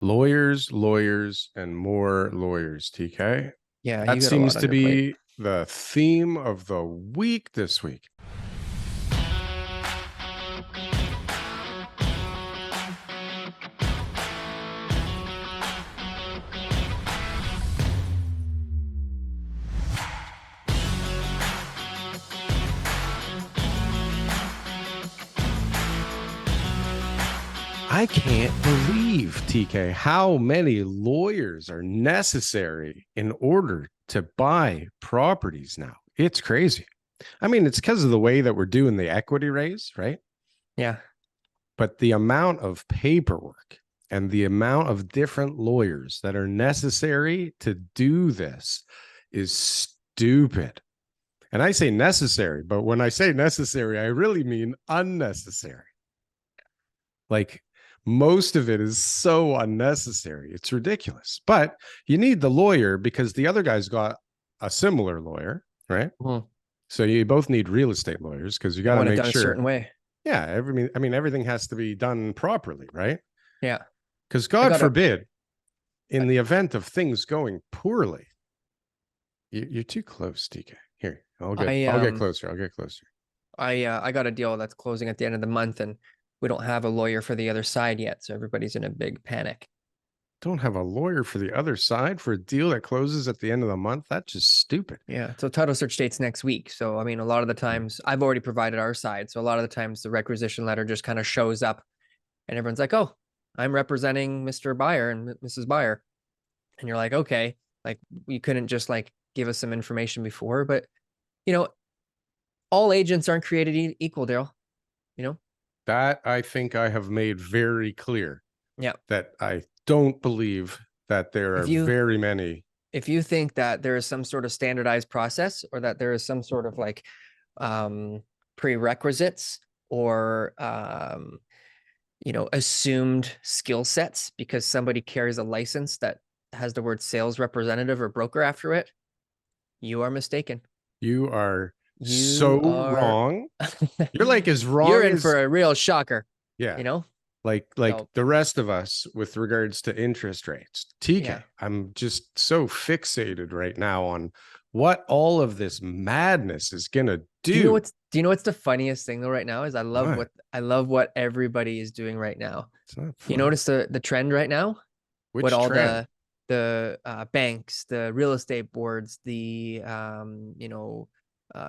Lawyers, lawyers, and more lawyers, TK. Yeah, That you got a lot seems on to your plate. be the theme of the week this week. I can't believe, TK, how many lawyers are necessary in order to buy properties now. It's crazy. I mean, it's because of the way that we're doing the equity raise, right? Yeah. But the amount of paperwork and the amount of different lawyers that are necessary to do this is stupid. And I say necessary, but when I say necessary, I really mean unnecessary. Like, most of it is so unnecessary. It's ridiculous. But you need the lawyer because the other guy's got a similar lawyer, right? Mm-hmm. So you both need real estate lawyers because you got to Want it make done a certain sure. way. Yeah, everything has to be done properly, right? Yeah. Because I God got a forbid, in the event of things going poorly, you're too close, TK. Here, I'll get closer. I'll get closer. I got a deal that's closing at the end of the month, and we don't have a lawyer for the other side yet, so everybody's in a big panic. Don't have a lawyer for the other side for a deal that closes at the end of the month. That's just stupid. Yeah. So title search date's next week. So I mean, a lot of the times I've already provided our side. So a lot of the times the requisition letter just kind of shows up and everyone's like, oh, I'm representing Mr. Buyer and Mrs. Buyer. And you're like, okay, like you couldn't just like give us some information before, but you know, all agents aren't created equal, Daryl. You know? That I think I have made very clear. Yeah. That I don't believe that there are very many. If you think that there is some sort of standardized process or that there is some sort of like prerequisites or assumed skill sets because somebody carries a license that has the word sales representative or broker after it, you are mistaken. You are wrong. You're like as wrong. You're in for a real shocker. Yeah. You know? Like the rest of us with regards to interest rates. TK, yeah. I'm just so fixated right now on what all of this madness is gonna do. Do you know what's the funniest thing though right now is I love what everybody is doing right now. It's not you notice the trend right now? Which what all trend? the banks, the real estate boards, the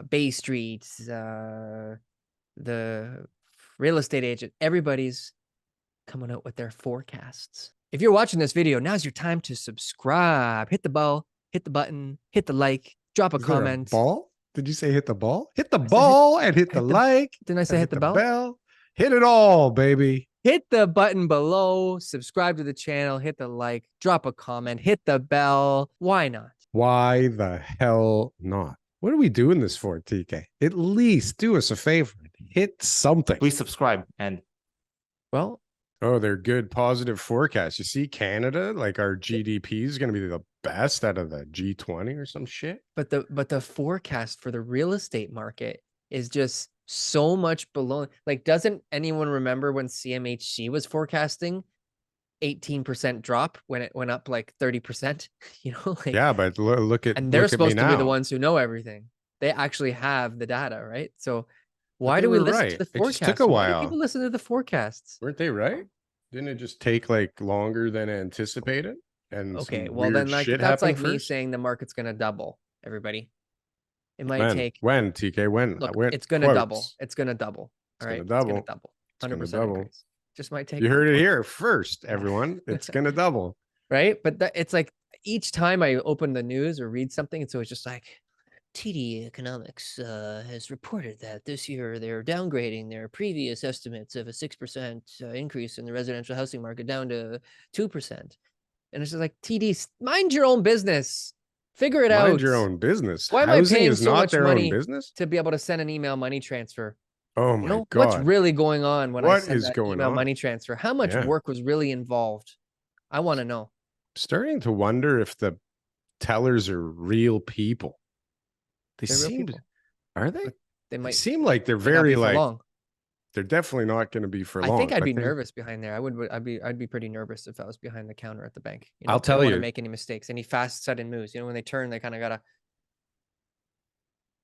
Bay Streets, the real estate agent, everybody's coming out with their forecasts. If you're watching this video, now's your time to subscribe. Hit the bell, hit the button, hit the like, drop a comment. Ball? Did you say hit the ball? Hit the ball and hit the like. Didn't I say hit the bell? Hit it all, baby. Hit the button below, subscribe to the channel, hit the like, drop a comment, hit the bell. Why not? Why the hell not? What are we doing this for, TK? At least do us a favor. Hit something. Please subscribe. And well, oh, they're good positive forecasts. You see, Canada, like our GDP is going to be the best out of the G20 or some shit. But the forecast for the real estate market is just so much below. Like, doesn't anyone remember when CMHC was forecasting 18% drop when it went up like 30%? You know, like, yeah, but look at, and they're supposed to be the ones who know everything. They actually have the data, right? So why do we listen to the forecasts? It just took a while. Why do people listen to the forecasts? Weren't they right? Didn't it just take like longer than anticipated? And okay, well then like that's like me saying the market's gonna double, everybody. It might take when TK when look, it's gonna double. It's gonna double. All right, it's gonna double. 100% increase. Just might take. You heard it here first, everyone. It's gonna double, right? But it's like each time I open the news or read something, it's always just like TD Economics has reported that this year they're downgrading their previous estimates of a 6% increase in the residential housing market down to 2%. And it's just like, TD, mind your own business. Figure it out. Mind your own business. Why am I paying so much money to be able to send an email money transfer? Oh my God. What's really going on when I send that email money transfer? How much work was really involved? I want to know. Starting to wonder if the tellers are real people. They seem, are they? They might seem like they're very like, They're definitely not going to be for I long. think I'd But be then nervous behind there. I'd be pretty nervous if I was behind the counter at the bank. You I'll know, they tell don't want to you, make any mistakes, any fast sudden moves. You know, when they turn, they kind of gotta,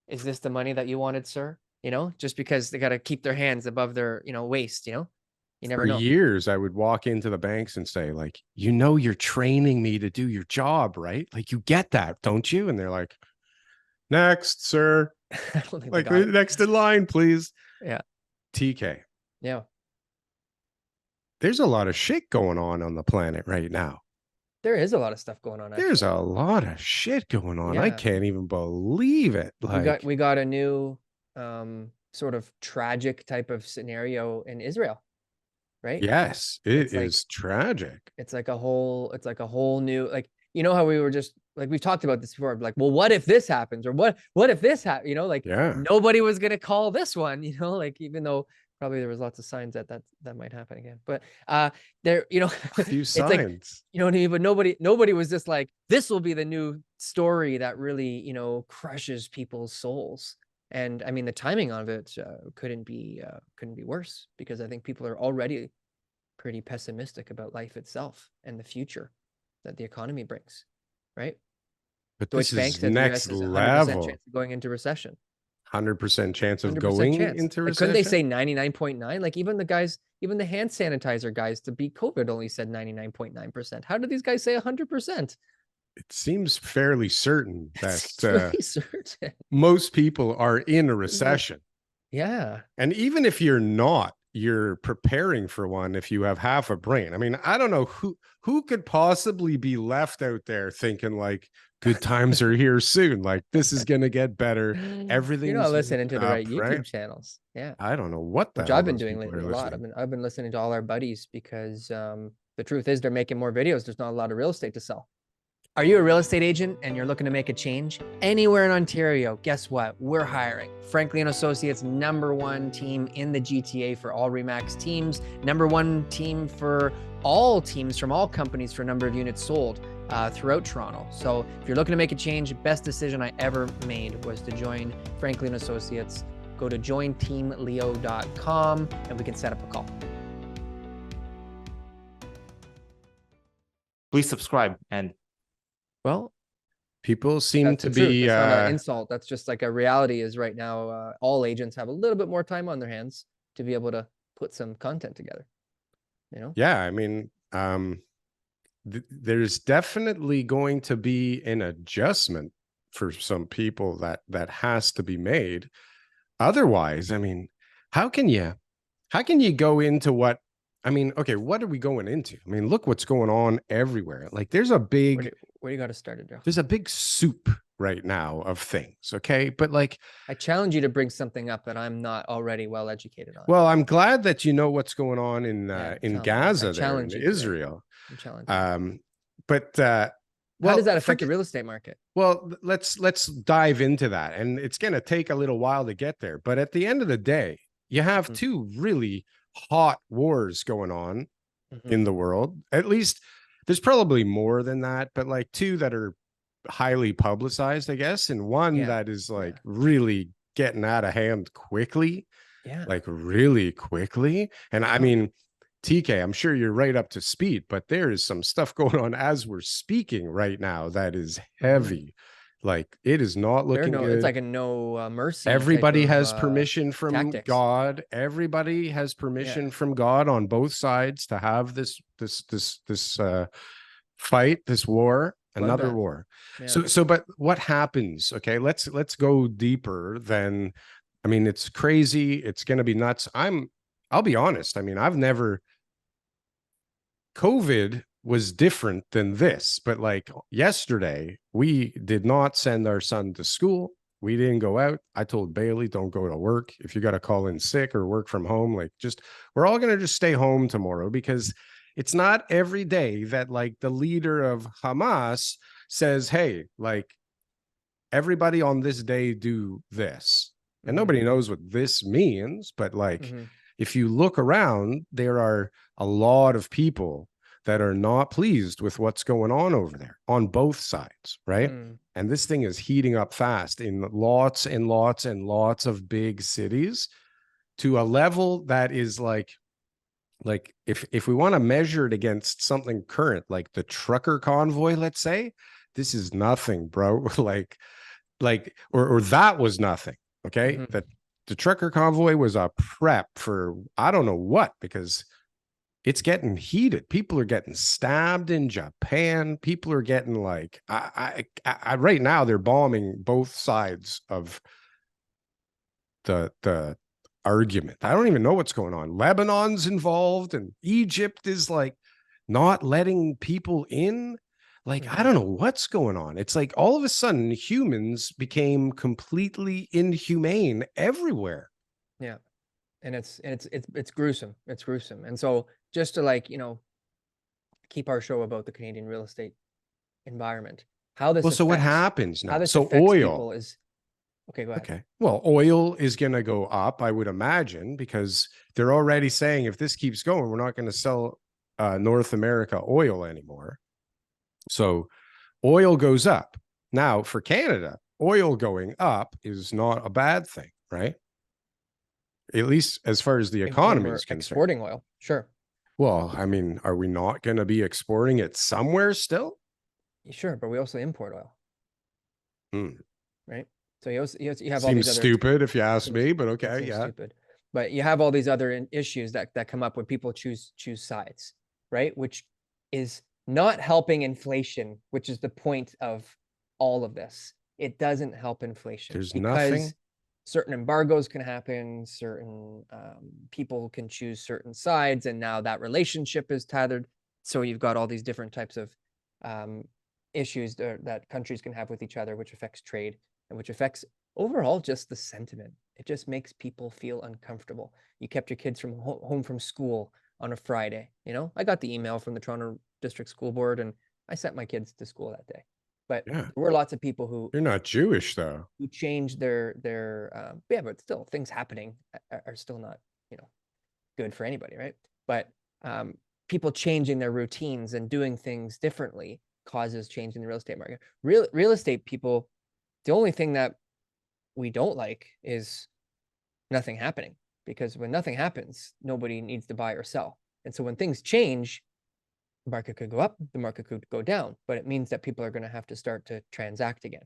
is this the money that you wanted, sir? You know, just because they gotta keep their hands above their, waist, you never for know. years, I would walk into the banks and say, like, you're training me to do your job, right? Like, you get that, don't you? And they're like, next, sir. I don't think they Like, got it. next in line, please. Yeah. TK, Yeah. there's a lot of shit going on the planet right now. There is a lot of stuff going on, There's actually. a lot of shit going on. I Yeah. can't even believe it. We got a new sort of tragic type of scenario in Israel, right? yes, it It's like is tragic. it's like a whole new, like, how we were just like, we've talked about this before, like, well, what if this happens, or what if this happens, like, Yeah, nobody was gonna call this one, like, even though probably there was lots of signs that might happen again, but there, a few it's like, signs. you know what I mean, but nobody was just like, this will be the new story that really, crushes people's souls. And I mean, the timing of it couldn't be worse, because I think people are already pretty pessimistic about life itself and the future that the economy brings, right? But this Deutsche Bank is said the US next has a 100% level. chance of going into recession. 100% chance of 100% going chance. into Like, couldn't they recession. say 99.9? Like, even the hand sanitizer guys to beat COVID only said 99.9%. How did these guys say 100%? It seems fairly certain that It's really certain. most people are in a Like, recession. yeah. And even if you're not, you're preparing for one if you have half a brain. I mean, I don't know who could possibly be left out there thinking like good times are here soon. Like this is going to get better. You're not Everything's listening to the up, right right? YouTube channels. Yeah. I don't know what the Which hell I've been those doing people lately are a lot. listening. I've been listening to all our buddies, because the truth is they're making more videos. There's not a lot of real estate to sell. Are you a real estate agent and you're looking to make a change anywhere in Ontario? Guess what? We're hiring. Frankly and Associates, #1 team in the GTA for all Remax teams, #1 team for all teams from all companies for number of units sold throughout Toronto. So if you're looking to make a change, best decision I ever made was to join Frankly and Associates. Go to jointeamleo.com and we can set up a call. Please subscribe. And Well, People seem that's to the truth. be That's not an insult. That's just like a reality. Is right now, all agents have a little bit more time on their hands to be able to put some content together. yeah, I mean, there's definitely going to be an adjustment for some people that has to be made. Otherwise, I mean, how can you go into what, I mean, okay, what are we going into? I mean, look what's going on everywhere. Like there's a big Where do you got to start it, Joe? there's a big soup right now of things, okay? But like, I challenge you to bring something up that I'm not already well educated on. well, I'm glad that you know what's going on in Yeah, in tell me. I Gaza there in challenge you today. Israel. I'm challenging you. But How well, does that affect the real estate market? well, let's dive into that, and it's going to take a little while to get there. But at the end of the day, you have two really hot wars going on in the world. At least there's probably more than that, but like two that are highly publicized, I guess, and one that is like really getting out of hand quickly, like really quickly. And I mean, TK, I'm sure you're right up to speed, but there is some stuff going on as we're speaking right now that is heavy. Like it is not looking good. It's like a no mercy. Everybody type of, has permission from tactics. God. Everybody has permission from God on both sides to have this fight, this war, another war. So but what happens? Okay, let's go deeper than, I mean, it's crazy. It's going to be nuts. I'll be honest. I mean, COVID was different than this, but like yesterday, we did not send our son to school. We didn't go out. I told Bailey, don't go to work. If you got to call in sick or work from home, like we're all going to just stay home tomorrow, because it's not every day that like the leader of Hamas says, hey, like everybody on this day do this. And nobody knows what this means, but like, if you look around, there are a lot of people that are not pleased with what's going on over there on both sides, right? And this thing is heating up fast in lots and lots and lots of big cities. to a level that is like if we want to measure it against something current, like the trucker convoy, let's say, this is nothing, bro. Or that was nothing. Okay. Mhm. That the trucker convoy was a prep for I don't know what, because it's getting heated. People are getting stabbed in Japan. People are getting like right now they're bombing both sides of the argument. I don't even know what's going on. Lebanon's involved, and Egypt is like not letting people in. Like, I Mhm. don't know what's going on. It's like all of a sudden humans became completely inhumane everywhere. Yeah. And it's gruesome. It's gruesome. And so just to like, you know, keep our show about the Canadian real estate environment, Well, so what happens how now? this So affects oil. people is okay, go ahead. Okay. Well, oil is going to go up, I would imagine, because they're already saying if this keeps going, we're not going to sell North America oil anymore. So oil goes up. Now, for Canada, oil going up is not a bad thing, right? At least as far as the When economy we're is concerned. exporting oil, sure. Well, I mean, are we not going to be exporting it somewhere still? Sure, but we also import oil, Hmm. right? So you have all Seems these other stupid if you ask me, but it okay, seems yeah. stupid. But you have all these other issues that come up when people choose sides, right? Which is not helping inflation, which is the point of all of this. It doesn't help inflation There's because nothing. certain embargoes can happen, certain people can choose certain sides, and now that relationship is tethered. So you've got all these different types of um, issues that countries can have with each other, which affects trade and which affects overall just the sentiment. It just makes people feel uncomfortable. You kept your kids from home from school on a Friday. You know, I got the email from the Toronto District School Board, and I sent my kids to school that day. But Yeah. there were lots of people who You're not Jewish though. changed their yeah, but still things happening are still not, you know, good for anybody, right? But um, people changing their routines and doing things differently causes change in the real estate market. Real estate people, the only thing that we don't like is nothing happening, because when nothing happens, nobody needs to buy or sell. And so when things change, the market could go up, the market could go down, but it means that people are going to have to start to transact again,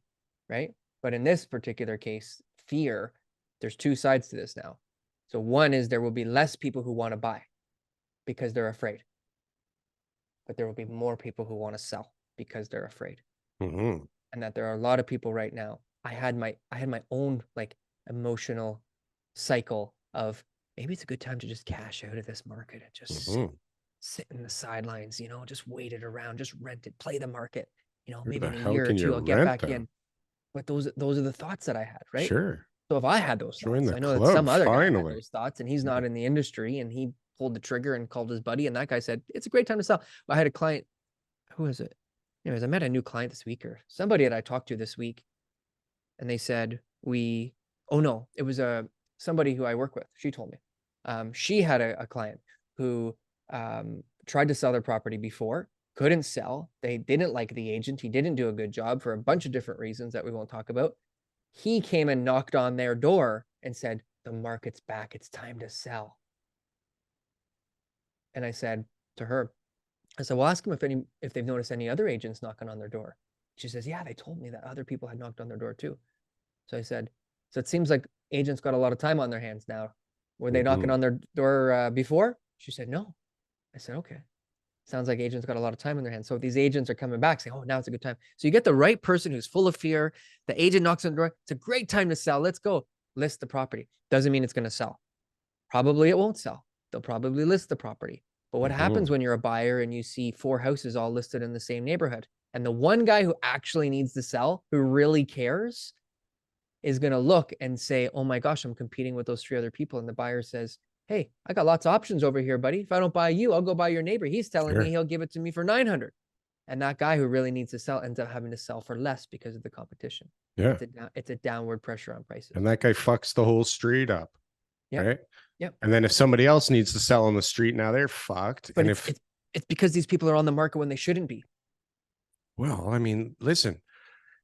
right? But in this particular case, fear, there's two sides to this now. So one is there will be less people who want to buy because they're afraid, but there will be more people who want to sell because they're afraid. Mm-hmm. And that there are a lot of people right now. I had my own like emotional cycle of maybe it's a good time to just cash out of this market and just Mm-hmm. sit in the sidelines, you know, just wait it around, just rent it, play the market, you know, Who maybe the in a hell year or can you two I'll get rent back though? in. But those are the thoughts that I had, right? Sure. So if I had those Join thoughts, the I know that club some other guy had finally. those thoughts and he's not Yeah. in the industry, and he pulled the trigger and called his buddy, and that guy said, it's a great time to sell. I had a client, who is it? Anyways, I met a new client this week, or somebody that I talked to this week, and they said oh no, it was somebody who I work with. She told me she had a client who tried to sell their property before, couldn't sell. They didn't like the agent. He didn't do a good job for a bunch of different reasons that we won't talk about. He came and knocked on their door and said, the market's back, it's time to sell. And I said to her, I said, well, ask them if they've noticed any other agents knocking on their door. She says, yeah, they told me that other people had knocked on their door too. So I said, so it seems like agents got a lot of time on their hands now. Were they knocking Mm-hmm. on their door before? She said, no. I said, okay. Sounds like agents got a lot of time on their hands. So these agents are coming back saying, oh, now it's a good time. So you get the right person who's full of fear. The agent knocks on the door. It's a great time to sell. Let's go list the property. Doesn't mean it's going to sell. Probably it won't sell. They'll probably list the property. But what happens Mm-hmm. when you're a buyer and you see 4 houses all listed in the same neighborhood? And the one guy who actually needs to sell, who really cares, is going to look and say, oh my gosh, I'm competing with those 3 other people. And the buyer says, hey, I got lots of options over here, buddy. If I don't buy you, I'll go buy your neighbor. He's telling me Sure. he'll give it to me for 900. And that guy who really needs to sell ends up having to sell for less because of the competition. Yeah. It's a downward pressure on prices. And that guy fucks the whole street up. Yep. Right. Yep. And then if somebody else needs to sell on the street, now they're fucked. But And if, it's because these people are on the market when they shouldn't be. well, I mean, listen,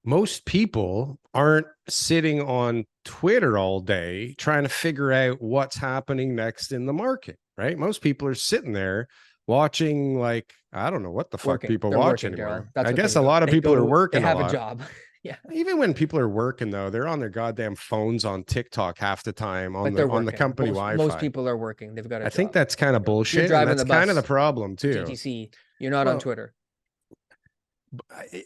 most people aren't sitting on Twitter all day trying to figure out what's happening next in the market, right? Most people are sitting there watching, like, I don't know what the fuck Working. people They're watch working, Darryl. anymore. That's I what they guess a do. lot of They people go are to, working they have a a lot. job. Yeah. Even when people are working though, they're on their goddamn phones on TikTok half the time on But they're the working. company Most Wi-Fi. people are working. They've got a I think job. that's kind of You know, if you're bullshit, and driving that's the kind of the bus, problem too. TTC, you're not on Twitter.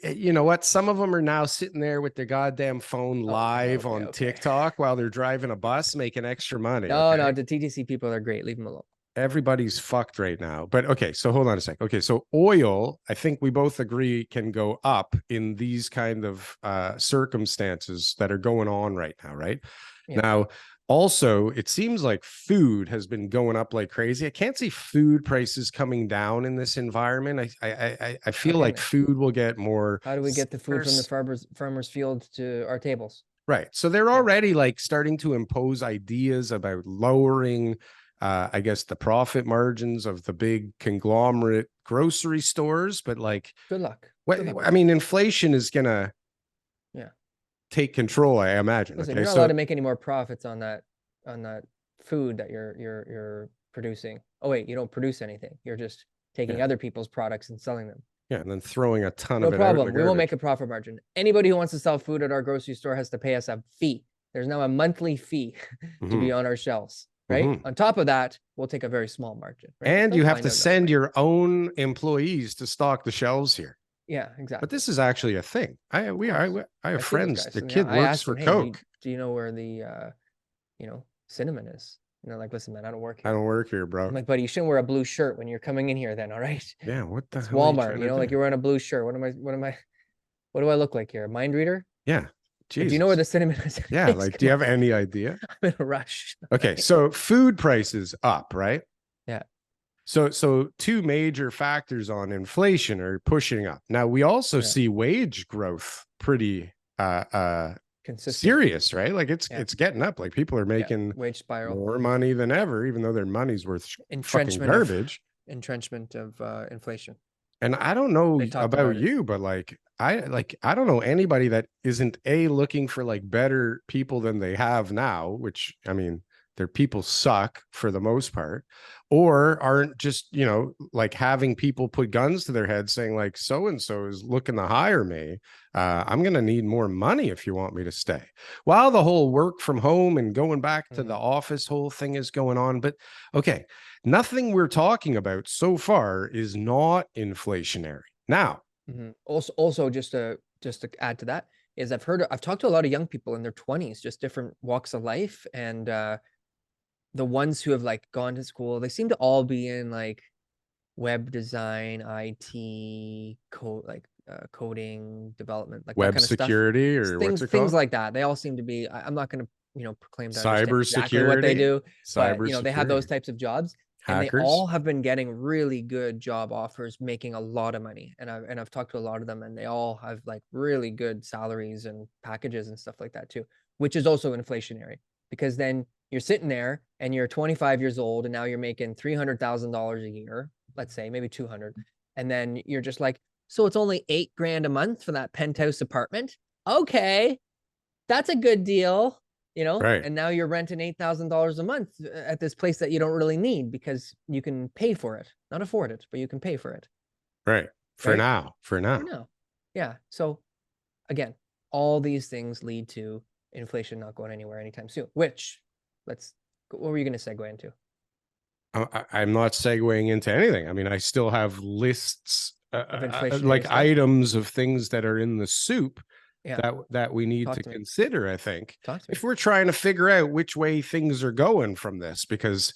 You know what? Some of them are now sitting there with their goddamn phone live on TikTok while they're driving a bus, making extra money. No, no, the TTC people are great. Leave them alone. Everybody's fucked right now. But okay, so hold on a sec. Okay, so oil, I think we both agree, can go up in these kind of circumstances that are going on right now, right? Yeah. Now, also, it seems like food has been going up like crazy. I can't see food prices coming down in this environment. I feel like food will get more. How do we get the food from the farmers' field to our tables? Right. So they're already like starting to impose ideas about lowering, I guess, the profit margins of the big conglomerate grocery stores. But like, good luck. I mean, inflation is gonna take control, I imagine. Listen, you're not allowed to make any more profits on that food that you're producing. Oh wait, you don't produce anything. You're just taking other people's products and selling them. Yeah, and then throwing a ton of it. No problem. We won't make a profit margin. Anybody who wants to sell food at our grocery store has to pay us a fee. There's now a monthly fee to be on our shelves, right? On top of that, we'll take a very small margin. Right? And you have to send your own employees to stock the shelves here. Yeah, exactly. But this is actually a thing. I have friends. The kid works for Coke. Do you know where the cinnamon is? You know, like, listen, man, I don't work here. I don't work here, bro. I'm like, buddy, you shouldn't wear a blue shirt when you're coming in here then, all right? Yeah, what the hell? Walmart, you know, like you're wearing a blue shirt. What do I look like here? A mind reader? Yeah. Do you know where the cinnamon is? Yeah, like, do you have any idea? I'm in a rush. Okay, so food prices up, right? Yeah. So two major factors on inflation are pushing up. Now we also see wage growth pretty consistent. Serious, right? Like it's getting up. Like people are making wage spiral more money than ever, even though their money's worth fucking garbage. Entrenchment of inflation. And I don't know about you, but like I don't know anybody that isn't looking for like better people than they have now, which I mean, their people suck for the most part, or aren't just, you know, like having people put guns to their heads saying like, so-and-so is looking to hire me. I'm going to need more money if you want me to stay. While the whole work from home and going back to the office whole thing is going on. But okay, nothing we're talking about so far is not inflationary. Now, also just to add to that is I've talked to a lot of young people in their 20s, just different walks of life, and the ones who have like gone to school, they seem to all be in like web design, IT, coding, development, like web that kind security of stuff. or things like that. They all seem to be. I'm not going to proclaim cyber exactly what they do, but they have those types of jobs. Hackers. And they all have been getting really good job offers, making a lot of money. And I've talked to a lot of them, and they all have like really good salaries and packages and stuff like that too, which is also inflationary, because then you're sitting there and you're 25 years old and now you're making $300,000 a year, let's say, maybe 200. And then you're just like, so it's only $8,000 a month for that penthouse apartment. Okay. That's a good deal. You know, right. And now you're renting $8,000 a month at this place that you don't really need because you can pay for it, not afford it, but you can pay for it. Right. For now. Yeah. So again, all these things lead to inflation not going anywhere anytime soon, what were you going to segue into? I'm not segueing into anything. I mean, I still have lists like items of things that are in the soup that we need to consider, I think, if we're trying to figure out which way things are going from this, because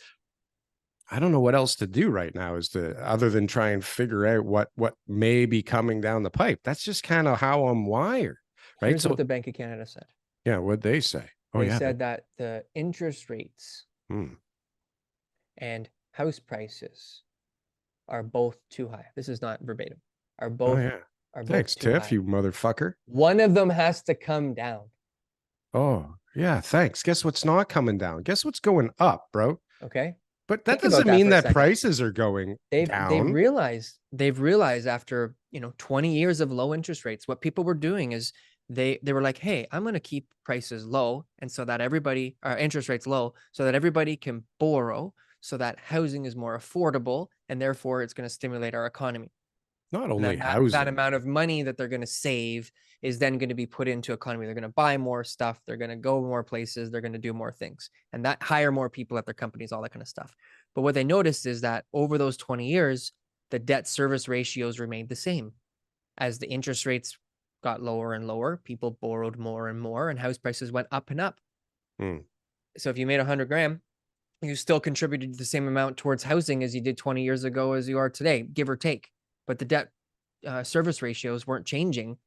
I don't know what else to do right now other than try and figure out what may be coming down the pipe. That's just kind of how I'm wired. Right. Here's what the Bank of Canada said. Yeah. What'd they say? They said that the interest rates and house prices are both too high. This is not verbatim. Are both Thanks, Tiff, you motherfucker. One of them has to come down. Oh, yeah, thanks. Guess what's not coming down? Guess what's going up, bro? Okay. But that doesn't mean that prices are going down. They've realized after 20 years of low interest rates, what people were doing is they were like, hey, I'm going to keep prices low, and so that everybody, interest rates low, so that everybody can borrow, so that housing is more affordable, and therefore it's going to stimulate our economy. Not And only then that housing. amount of money that they're going to save is then going to be put into economy. They're going to buy more stuff. They're going to go more places. They're going to do more things, and that hire more people at their companies, all that kind of stuff. But what they noticed is that over those 20 years, the debt service ratios remained the same. As the interest rates got lower and lower, people borrowed more and more, and house prices went up and up. Hmm. So if you made 100 grand, you still contributed the same amount towards housing as you did 20 years ago as you are today, give or take. But the debt service ratios weren't changing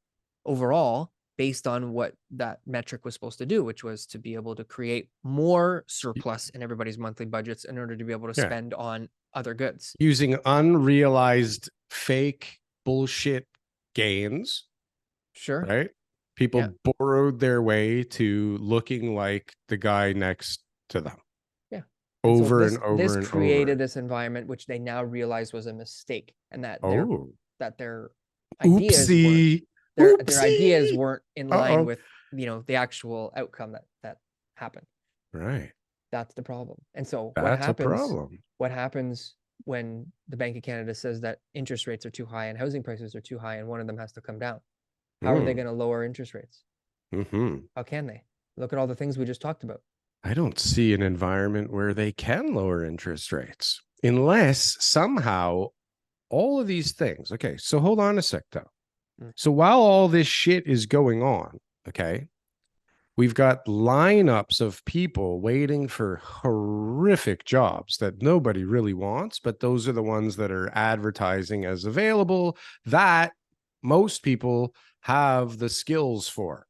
overall based on what that metric was supposed to do, which was to be able to create more surplus in everybody's monthly budgets in order to be able to Yeah. spend on other goods. Using unrealized fake bullshit gains, Sure. right? Yeah. People borrowed their way to looking like the guy next to them Yeah. And so over this and over this and over. created this environment which they now realize was a mistake, and that Oh, their ideas weren't oopsie. their ideas Oopsie. weren't in line Uh-oh. with, the actual outcome that happened. Right. That's the problem. And so That's a problem. what happens when the Bank of Canada says that interest rates are too high and housing prices are too high and one of them has to come down? How are they going to lower interest rates? Mm-hmm. How can they? Look at all the things we just talked about. I don't see an environment where they can lower interest rates unless somehow all of these things. Okay, so hold on a sec though. So while all this shit is going on, okay, we've got lineups of people waiting for horrific jobs that nobody really wants, but those are the ones that are advertising as available that most people have the skills for.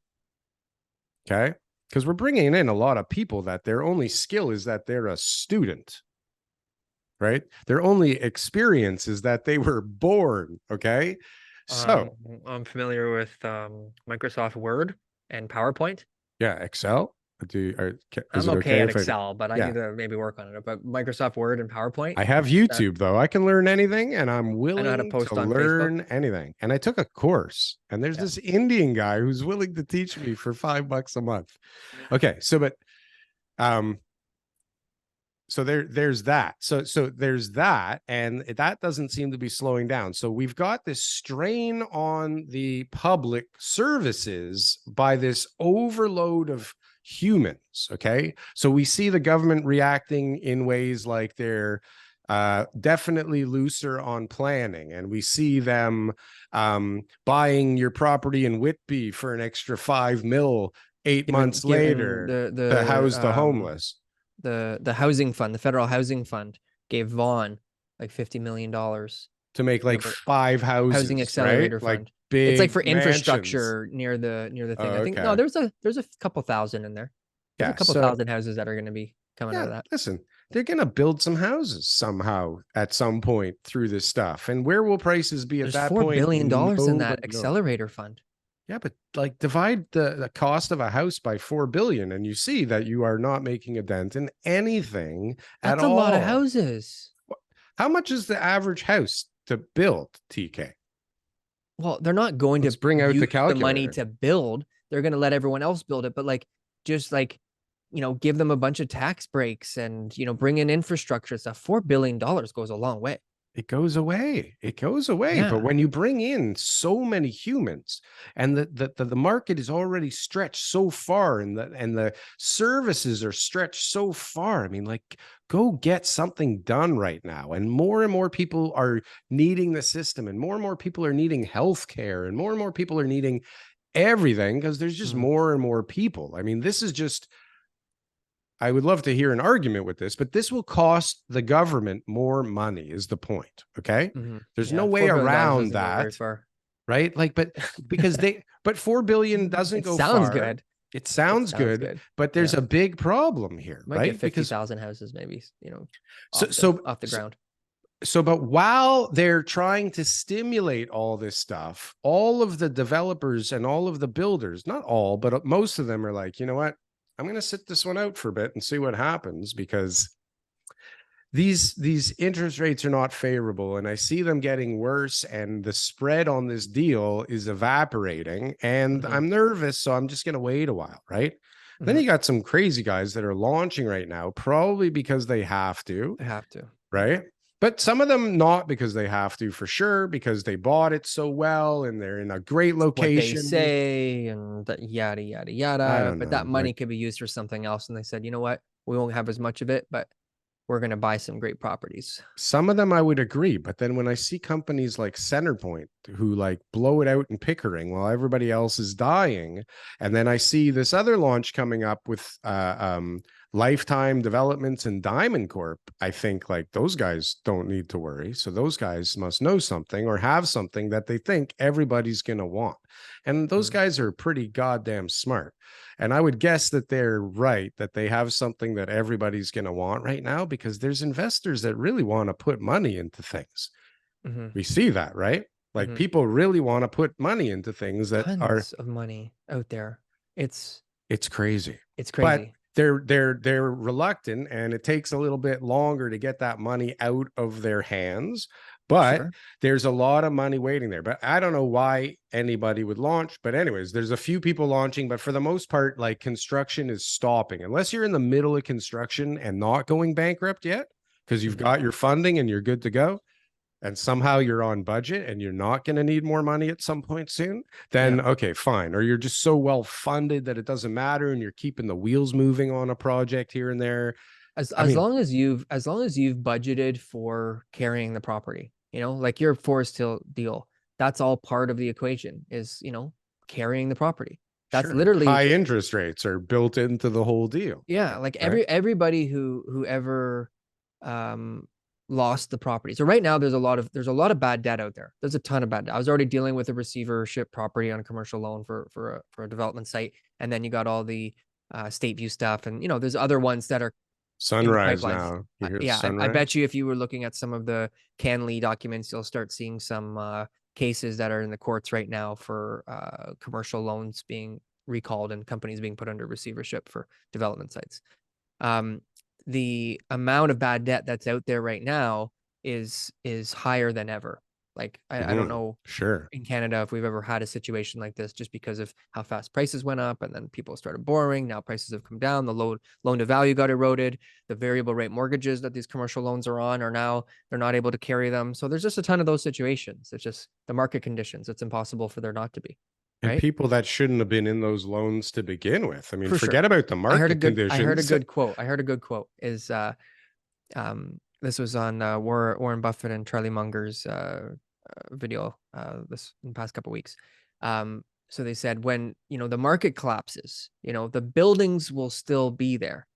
Okay. Because we're bringing in a lot of people that their only skill is that they're a student, right? Their only experience is that they were born. Okay. So, I'm familiar with Microsoft Word and PowerPoint. yeah, Excel. Is I'm it okay okay at if I? Excel, but I Yeah, need to maybe work on it. But Microsoft Word and PowerPoint, I have that YouTube though. I can learn anything and I'm I know how to willing to post on Facebook. learn anything. And I took a course and there's Yeah. this Indian guy who's willing to teach me for $5 a month. Okay. Um, so there's that. So there's that. And that doesn't seem to be slowing down. So we've got this strain on the public services by this overload of humans. Okay. So we see the government reacting in ways like they're definitely looser on planning, and we see them buying your property in Whitby for an extra 5 mil 8 months Given later to house the homeless. the housing fund, the federal housing fund gave Vaughan like $50 million To make like for 5 housing houses, right? accelerator Like fund. It's like big for mansions. infrastructure near the thing. Oh, I think no, okay. there's a couple thousand in there. There's a Yeah. couple So thousand houses that are going to be coming out yeah, of that. listen, they're gonna build some houses somehow at some point through this stuff. And where will prices be at There's that $4 point? billion in that Nobody knows. accelerator fund. Yeah, but like divide the cost of a house by 4 billion and you see that you are not making a dent in anything at That's a lot of all. houses. How much is the average house to build, TK? Well, they're not going Let's to bring out the use the money calculator. to build. They're going to let everyone else build it, but just give them a bunch of tax breaks and, bring in infrastructure stuff. $4 billion goes a long way. It goes away. It goes away. Yeah. But when you bring in so many humans and the market is already stretched so far and the services are stretched so far, I mean, like, go get something done right now. And more people are needing the system, and more people are needing healthcare, and more people are needing everything because there's just more and more people. I mean, this is just, I would love to hear an argument with this, but this will cost the government more money is the point. Okay. There's no way around that. Right. Like, but but 4 billion doesn't go sounds far. good. It sounds good, but there's a big problem here, Might right? get 50,000 houses, maybe, off the ground. So, but while they're trying to stimulate all this stuff, all of the developers and all of the builders, not all, but most of them are like, you know what? I'm going to sit this one out for a bit and see what happens, because these interest rates are not favorable, and I see them getting worse, and the spread on this deal is evaporating, and I'm nervous, so I'm just going to wait a while, right? Then you got some crazy guys that are launching right now, probably because they have to. They have to. Right? But some of them not because they have to, for sure, because they bought it so well and they're in a great location. What they say and yada, yada, yada. I don't but know. that money could be used for something else. And they said, you know what? We won't have as much of it, but we're going to buy some great properties. Some of them I would agree, but then when I see companies like Centerpoint who like blow it out in Pickering while everybody else is dying, and then I see this other launch coming up with Lifetime Developments and Diamond Corp, I think like those guys don't need to worry. So those guys must know something or have something that they think everybody's going to want. And those guys are pretty goddamn smart. And I would guess that they're right, that they have something that everybody's going to want right now, because there's investors that really want to put money into things. We see that, right? Like people really want to put money into things that tons of money out there. It's crazy. It's crazy. But they're reluctant, and it takes a little bit longer to get that money out of their hands. But there's a lot of money waiting there. But I don't know why anybody would launch. But anyways, there's a few people launching. But for the most part, like construction is stopping. Unless you're in the middle of construction and not going bankrupt yet, because you've got your funding and you're good to go, and somehow you're on budget and you're not going to need more money at some point soon, then okay, fine. Or you're just so well funded that it doesn't matter and you're keeping the wheels moving on a project here and there. As long as you've budgeted for carrying the property, you know, like your Forest Hill deal, that's all part of the equation is, you know, carrying the property. That's literally high interest rates are built into the whole deal. Yeah. Like everybody who ever lost the property. So right now there's a lot of bad debt out there. There's a ton of bad debt. I was already dealing with a receivership property on a commercial loan for a development site. And then you got all the state view stuff. And, you know, there's other ones that are Sunrise now. I bet you if you were looking at some of the CanLee documents, you'll start seeing some cases that are in the courts right now for commercial loans being recalled and companies being put under receivership for development sites. The amount of bad debt that's out there right now is higher than ever. Like I don't know in Canada if we've ever had a situation like this, just because of how fast prices went up and then people started borrowing. Now prices have come down. The loan to value got eroded. The variable rate mortgages that these commercial loans are on are now, they're not able to carry them. So there's just a ton of those situations. It's just the market conditions. It's impossible for there not to be. And people that shouldn't have been in those loans to begin with. I mean, forget about the market conditions. I heard a good quote is this was on Warren Buffett and Charlie Munger's video this in the past couple of weeks. So they said, when, you know, the market collapses, you know, the buildings will still be there,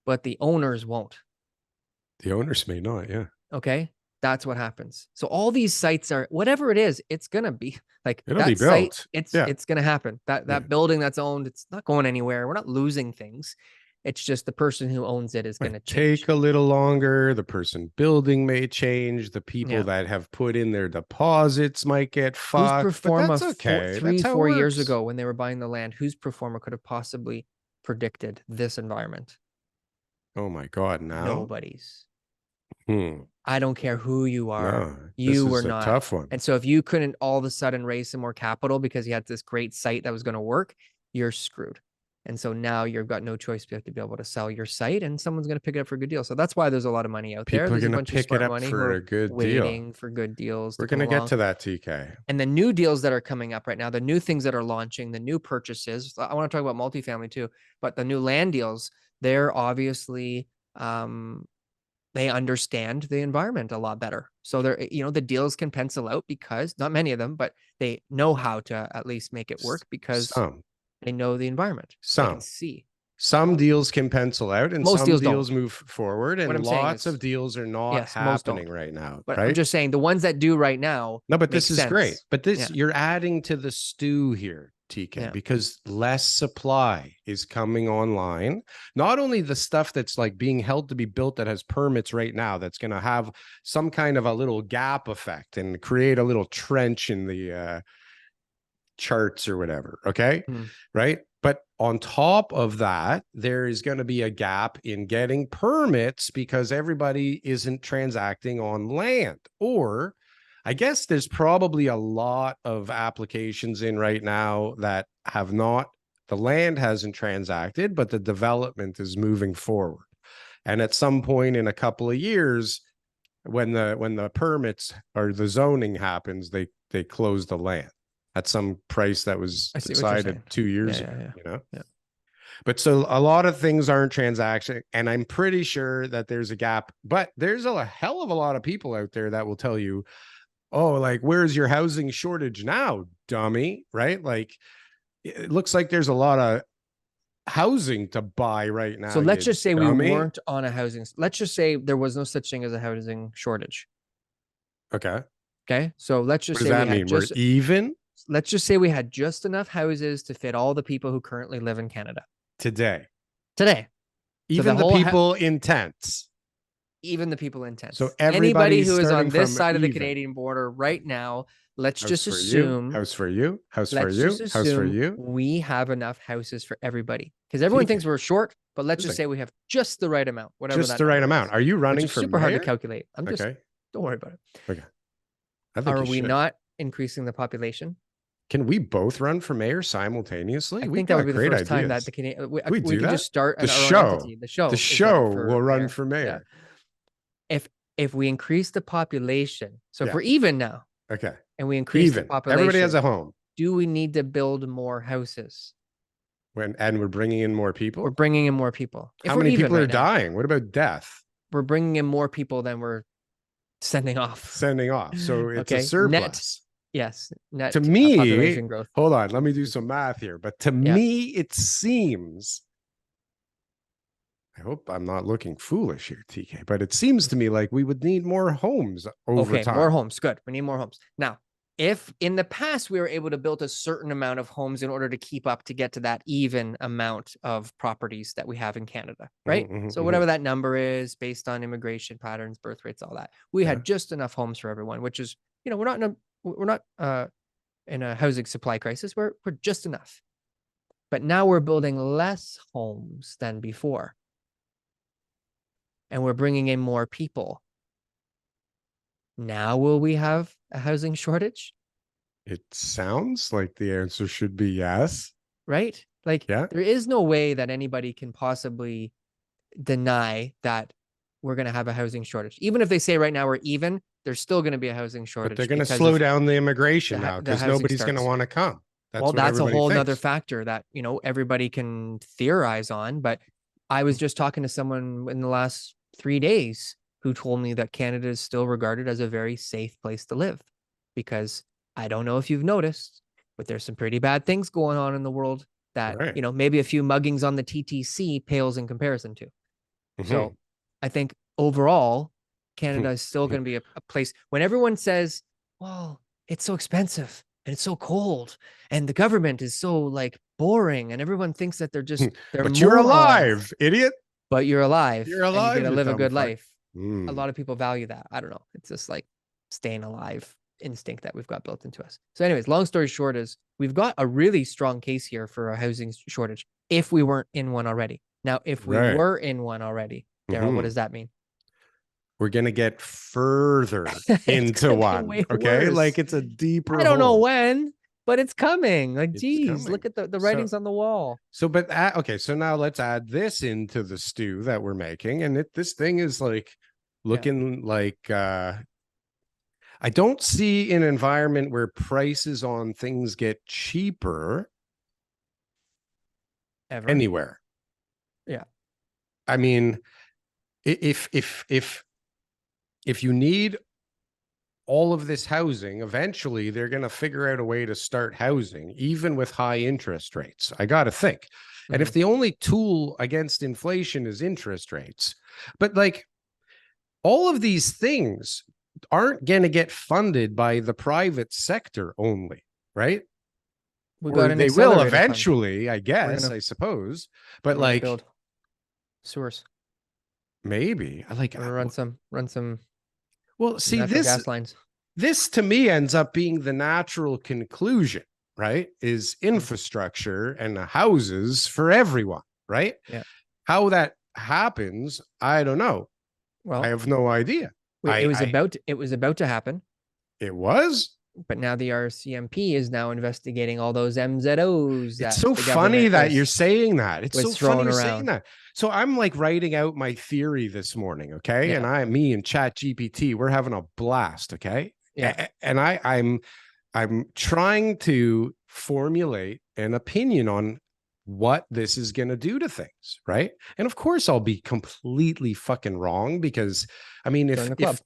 but the owners won't. The owners may not. Yeah. Okay. That's what happens. So all these sites are, whatever it is, it's going to be like, it'll be built. Site, it's going to happen. That building that's owned, it's not going anywhere. We're not losing things. It's just the person who owns it is going to take a little longer. The person building may change. The people that have put in their deposits might get fucked. Whose performa, but that's okay. 3-4 years ago when they were buying the land, whose performa could have possibly predicted this environment? Oh my God. Now nobody's. I don't care who you are. No, you were not. Tough one. And so if you couldn't all of a sudden raise some more capital because you had this great site that was going to work, you're screwed. And so now you've got no choice but to be able to sell your site, and someone's going to pick it up for a good deal. So that's why there's a lot of money out there. People are going to pick it up for a good waiting for good deals. We're going to get to that, TK. And the new deals that are coming up right now, the new things that are launching, the new purchases. I want to talk about multifamily too, but the new land deals, they're obviously they understand the environment a lot better. So they're, you know, the deals can pencil out because not many of them, but they know how to at least make it work because they know the environment. They can see. Some deals can pencil out and most some deals move forward, and lots is, of deals are not happening right now. But right? I'm just saying the ones that do right now. No, but this is great. But this you're adding to the stew here, TK, because less supply is coming online. Not only the stuff that's like being held to be built that has permits right now, that's going to have some kind of a little gap effect and create a little trench in the charts or whatever. Okay. Right. But on top of that, there is going to be a gap in getting permits because everybody isn't transacting on land. Or I guess there's probably a lot of applications in right now that have not, the land hasn't transacted, but the development is moving forward. And at some point in a couple of years, when the permits or the zoning happens, they close the land at some price that was decided 2 years ago, you know? Yeah. But so a lot of things aren't transaction, and I'm pretty sure that there's a gap, but there's a hell of a lot of people out there that will tell you, oh, like, where's your housing shortage now, dummy? Right? Like, it looks like there's a lot of housing to buy right now. So let's just say dummy. we weren't on a housing. Let's just say there was no such thing as a housing shortage. Okay. Okay. So let's just What say does that mean? We're even? Let's just say we had just enough houses to fit all the people who currently live in Canada. Today. So Even the people in tents. Even the people in tents. So anybody who is on this side of the Canadian border right now, let's just assume house for you, house for you, house for you. We have enough houses for everybody because everyone thinks we're short, but let's just say we have just the right amount, whatever just the right amount. Are you running for super hard to calculate? I'm just don't worry about it. Okay. Are we not increasing the population? Can we both run for mayor simultaneously? I think that would be the first time that the Canadian we could just start the show will run for mayor. Yeah. If we increase the population, so if we're even now, okay, and we increase the population, everybody has a home. Do we need to build more houses? And we're bringing in more people. We're bringing in more people. How many people are dying? What about death? We're bringing in more people than we're sending off. So it's a surplus. Yes. Net to me, population growth. Hold on, let me do some math here. But to me, it seems, I hope I'm not looking foolish here, TK, but it seems to me like we would need more homes over time. More homes. Good. We need more homes. Now, if in the past we were able to build a certain amount of homes in order to keep up to get to that even amount of properties that we have in Canada, right? So whatever that number is based on immigration patterns, birth rates, all that, we had just enough homes for everyone, which is, you know, we're not in a housing supply crisis. We're just enough. But now we're building less homes than before. And we're bringing in more people. Now will we have a housing shortage? It sounds like the answer should be yes. Right? Like, there is no way that anybody can possibly deny that we're going to have a housing shortage. Even if they say right now we're even, there's still going to be a housing shortage. But they're going to slow down the immigration now because nobody's going to want to come. That's a whole other factor that, you know, everybody can theorize on. But I was just talking to someone in the last 3 days who told me that Canada is still regarded as a very safe place to live, because I don't know if you've noticed, but there's some pretty bad things going on in the world that, you know, maybe a few muggings on the TTC pales in comparison to. So I think overall, Canada is still going to be a place when everyone says, well, it's so expensive and it's so cold and the government is so like boring and everyone thinks that they're but you're alive, idiot. But you're alive. You're alive. And you get to live a good life. A lot of people value that. I don't know. It's just like staying alive instinct that we've got built into us. So anyways, long story short is we've got a really strong case here for a housing shortage if we weren't in one already. Now, if we were in one already, Darryl, what does that mean? We're going to get further into one. Okay. Worse. Like it's a deeper I don't know when, but it's coming. Like, geez, look at the writings on the wall. So, but okay. So now let's add this into the stew that we're making. And this thing is like looking like, I don't see an environment where prices on things get cheaper ever anywhere. Yeah. I mean, if you need all of this housing, eventually they're going to figure out a way to start housing, even with high interest rates. I got to think. And if the only tool against inflation is interest rates, but like all of these things aren't going to get funded by the private sector only, right? They will eventually, I guess, I suppose. But like build sewers. Maybe I like run some. Well, see, gas lines. This to me ends up being the natural conclusion, right, is infrastructure and houses for everyone, right? Yeah. How that happens, I don't know. I Well, have no idea. it was about to happen, It was. but now the RCMP is now investigating all those MZOs It's that so the funny government that you're saying that. It's so was funny throwing you're saying around. that. So I'm like writing out my theory this morning, okay? Yeah. And me and Chat GPT, we're having a blast, okay? Yeah. And I'm trying to formulate an opinion on what this is going to do to things, right? And of course I'll be completely fucking wrong, because I mean, Join the club.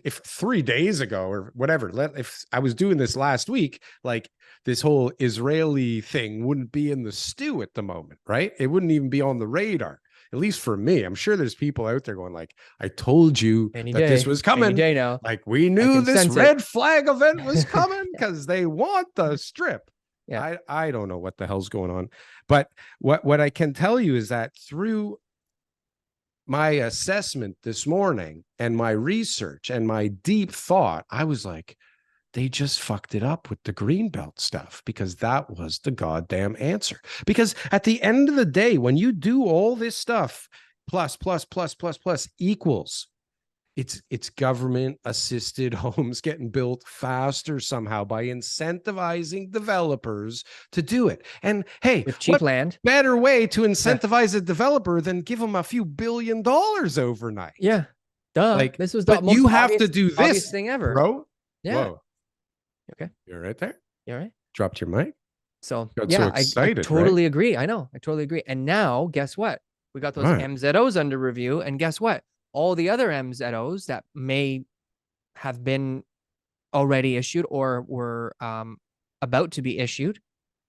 if 3 days ago or whatever, if I was doing this last week, like this whole Israeli thing wouldn't be in the stew at the moment, right? It wouldn't even be on the radar. At least for me. I'm sure there's people out there going like, I told you Any that this day. was Any coming. day now. Like we I knew can this sense it. red flag event was coming because they want the strip. Yeah. I don't know what the hell's going on. But what I can tell you is that through my assessment this morning and my research and my deep thought, I was like, they just fucked it up with the greenbelt stuff, because that was the goddamn answer. Because at the end of the day, when you do all this stuff, plus equals, it's government assisted homes getting built faster somehow by incentivizing developers to do it. And hey, with cheap land, better way to incentivize a developer than give them a few $1 billion overnight? Yeah. Duh. Like, This was the but most you have obvious, to do obvious this, thing ever. bro. Yeah. Whoa. Okay. You're right there. You all right? Dropped your mic. So Got yeah, so I excited, totally agree. I know. I totally agree. And now guess what? We got those Right. MZOs under review. And guess what? All the other MZOs that may have been already issued or were about to be issued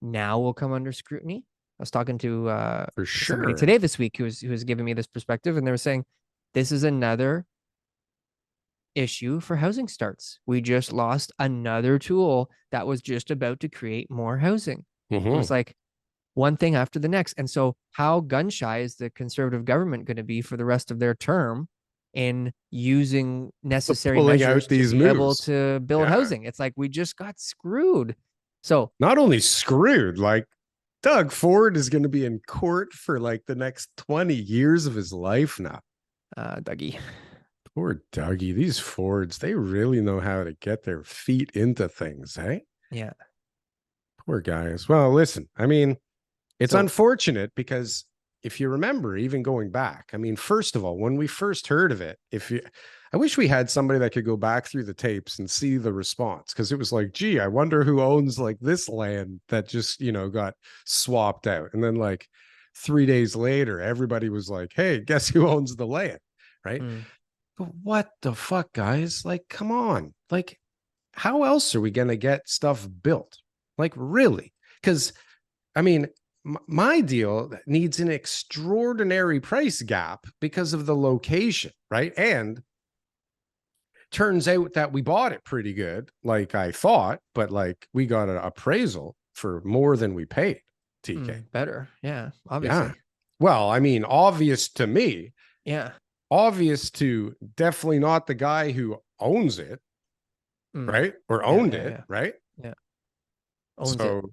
now will come under scrutiny. I was talking to For somebody sure. today this week who was giving me this perspective, and they were saying this is another issue for housing starts. We just lost another tool that was just about to create more housing. It was Mhm. like one thing after the next. And so how gun shy is the conservative government going to be for the rest of their term in using necessary Pulling out measures to these be able moves. to build Yeah. housing? It's like we just got screwed. So Not only screwed, like Doug Ford is going to be in court for like the next 20 years of his life now. Dougie. Poor Dougie. These Fords, they really know how to get their feet into things, eh? Yeah. Poor guys. Well, listen, I mean, it's So- unfortunate because if you remember, even going back, I mean, first of all, when we first heard of it, I wish we had somebody that could go back through the tapes and see the response, because it was like, gee, I wonder who owns like this land that just, got swapped out. And then like 3 days later, everybody was like, hey, guess who owns the land? Right. But what the fuck, guys? Like, come on. Like, how else are we going to get stuff built? Like, really? Because, I mean, my deal needs an extraordinary price gap because of the location, right? And turns out that we bought it pretty good, like I thought, but like we got an appraisal for more than we paid. TK. Better. Yeah, obviously. Yeah. Well, I mean, obvious to me. Yeah. Obvious to definitely not the guy who owns it, right? Or owned it, right? Yeah. Owns it.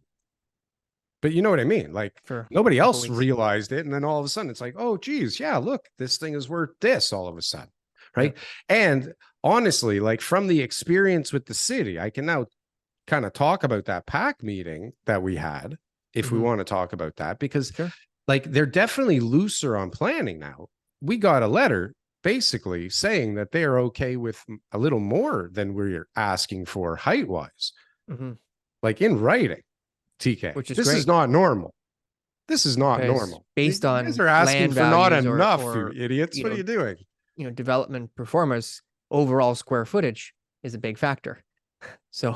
But you know what I mean? Like, For nobody a couple else weeks. realized it. And then all of a sudden it's like, oh, geez, yeah, look, this thing is worth this all of a sudden. Right. Yeah. And honestly, like from the experience with the city, I can now kind of talk about that PAC meeting that we had, if we want to talk about that, because like they're definitely looser on planning now. We got a letter basically saying that they're okay with a little more than we're asking for height wise, like in writing. TK, which is this great. Is not normal. This is not normal. Based you on guys are asking land for not values enough, or you idiots. What are you doing? Development performance, overall square footage is a big factor. So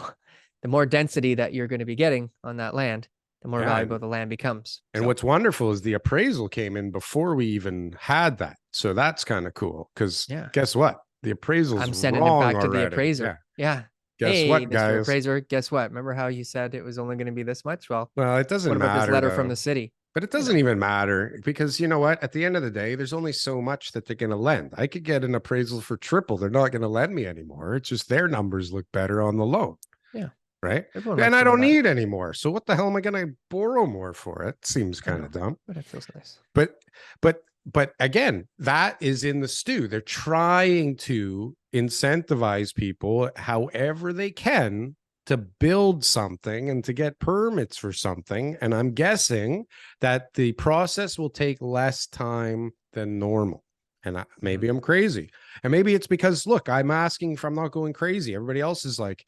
the more density that you're going to be getting on that land, the more valuable the land becomes. And what's wonderful is the appraisal came in before we even had that. So that's kind of cool, because guess what? The appraisal's I'm sending it back to the appraiser. Yeah. Guess what, Mr. guys? Appraiser, guess what? Remember how you said it was only going to be this much? Well, it doesn't matter. What about this letter from the city? But it doesn't even matter, because you know what? At the end of the day, there's only so much that they're going to lend. I could get an appraisal for triple. They're not going to lend me anymore. It's just their numbers look better on the loan. Yeah. right? Everyone And likes I to know don't that. need any more. So what the hell am I going to borrow more for? It seems I kind know, of dumb. but it feels nice. But but again, that is in the stew. They're trying to incentivize people however they can to build something and to get permits for something. And I'm guessing that the process will take less time than normal. And maybe I'm crazy. And maybe it's because, look, I'm asking if I'm not going crazy. Everybody else is like,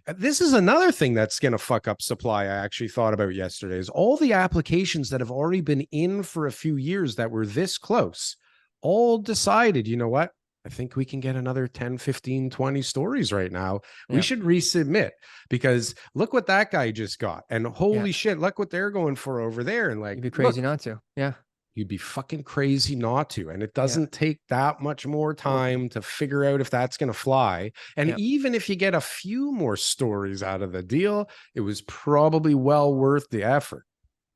this is another thing that's going to fuck up supply. I actually thought about yesterday is all the applications that have already been in for a few years that were this close, all decided, you know what? I think we can get another 10, 15, 20 stories right now. We should resubmit because look what that guy just got. And holy shit, look what they're going for over there. And like, You'd be look, crazy not to. Yeah. you'd be fucking crazy not to. And it doesn't take that much more time to figure out if that's going to fly. And even if you get a few more stories out of the deal, it was probably well worth the effort.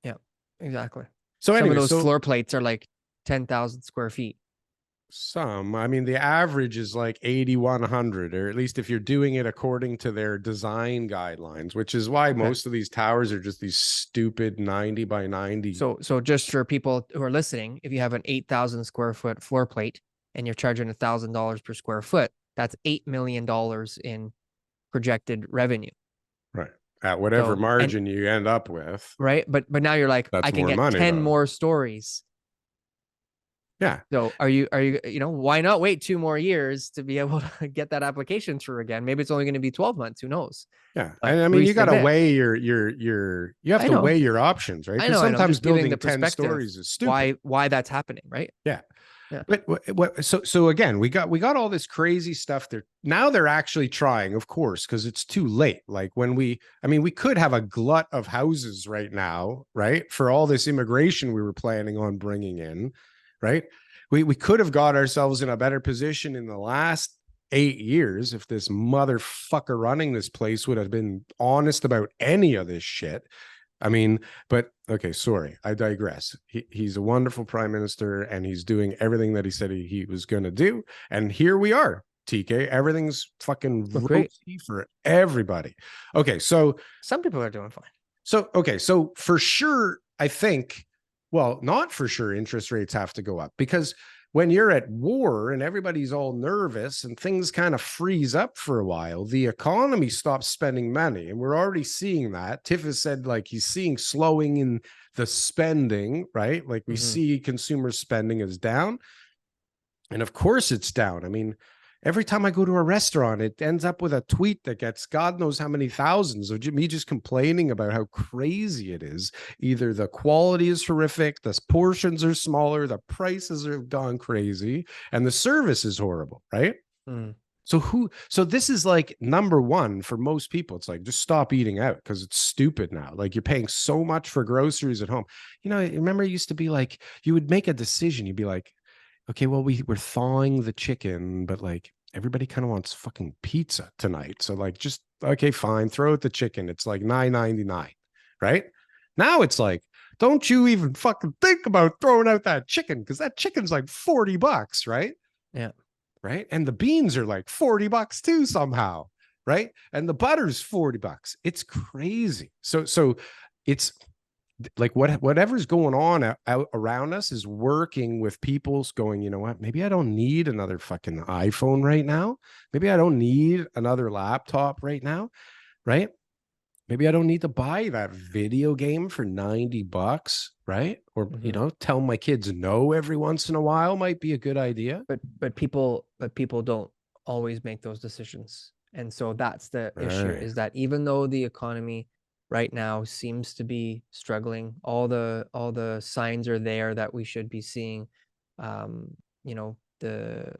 Yeah, exactly. So some anyway, of those floor plates are like 10,000 square feet. I mean, the average is like 8,100, or at least if you're doing it according to their design guidelines, which is why most of these towers are just these stupid 90 by 90. So just for people who are listening, if you have an 8,000 square foot floor plate and you're charging $1,000 per square foot, that's $8 million in projected revenue. Right. At whatever margin you end up with. Right. But now you're like, I can get 10 more stories. Yeah. So are you, why not wait 2 more years to be able to get that application through again? Maybe it's only going to be 12 months. Who knows? Yeah. But And I mean, you got to weigh you have to weigh your options, right? Because sometimes building 10 stories is stupid. Why that's happening, right? Yeah. But so again, we got all this crazy stuff there. Now they're actually trying, of course, because it's too late. Like we could have a glut of houses right now, right? For all this immigration we were planning on bringing in, right? We could have got ourselves in a better position in the last 8 years if this motherfucker running this place would have been honest about any of this shit. I mean, but okay, sorry, I digress. He's a wonderful prime minister and he's doing everything that he said he was going to do. And here we are, TK. Everything's fucking rosy for everybody. Okay, so some people are doing fine. So for sure, I think, well, not for sure, interest rates have to go up because when you're at war and everybody's all nervous and things kind of freeze up for a while, the economy stops spending money. And we're already seeing that. Tiff has said like he's seeing slowing in the spending, right? Like we see consumer spending is down. And of course it's down. I mean, every time I go to a restaurant, it ends up with a tweet that gets God knows how many thousands of me just complaining about how crazy it is. Either the quality is horrific, the portions are smaller, the prices have gone crazy, and the service is horrible, right? So this is like number one for most people. It's like, just stop eating out because it's stupid now. Like you're paying so much for groceries at home. You know, remember it used to be like, you would make a decision. You'd be like, okay, well, we're thawing the chicken, but like everybody kind of wants fucking pizza tonight. So like, just, okay, fine, throw out the chicken. It's like $9.99, right? Now it's like, don't you even fucking think about throwing out that chicken because that chicken's like $40, right? Yeah. Right. And the beans are like $40 too somehow. Right. And the butter's $40. It's crazy. So it's like whatever's going on out around us is working with people's going, you know what, maybe I don't need another fucking iPhone right now. Maybe I don't need another laptop right now. Right. Maybe I don't need to buy that video game for $90, right? Or, you know, tell my kids no every once in a while might be a good idea. But people don't always make those decisions. And so that's the issue, is that even though the economy right now seems to be struggling, all the signs are there that we should be seeing, you know, the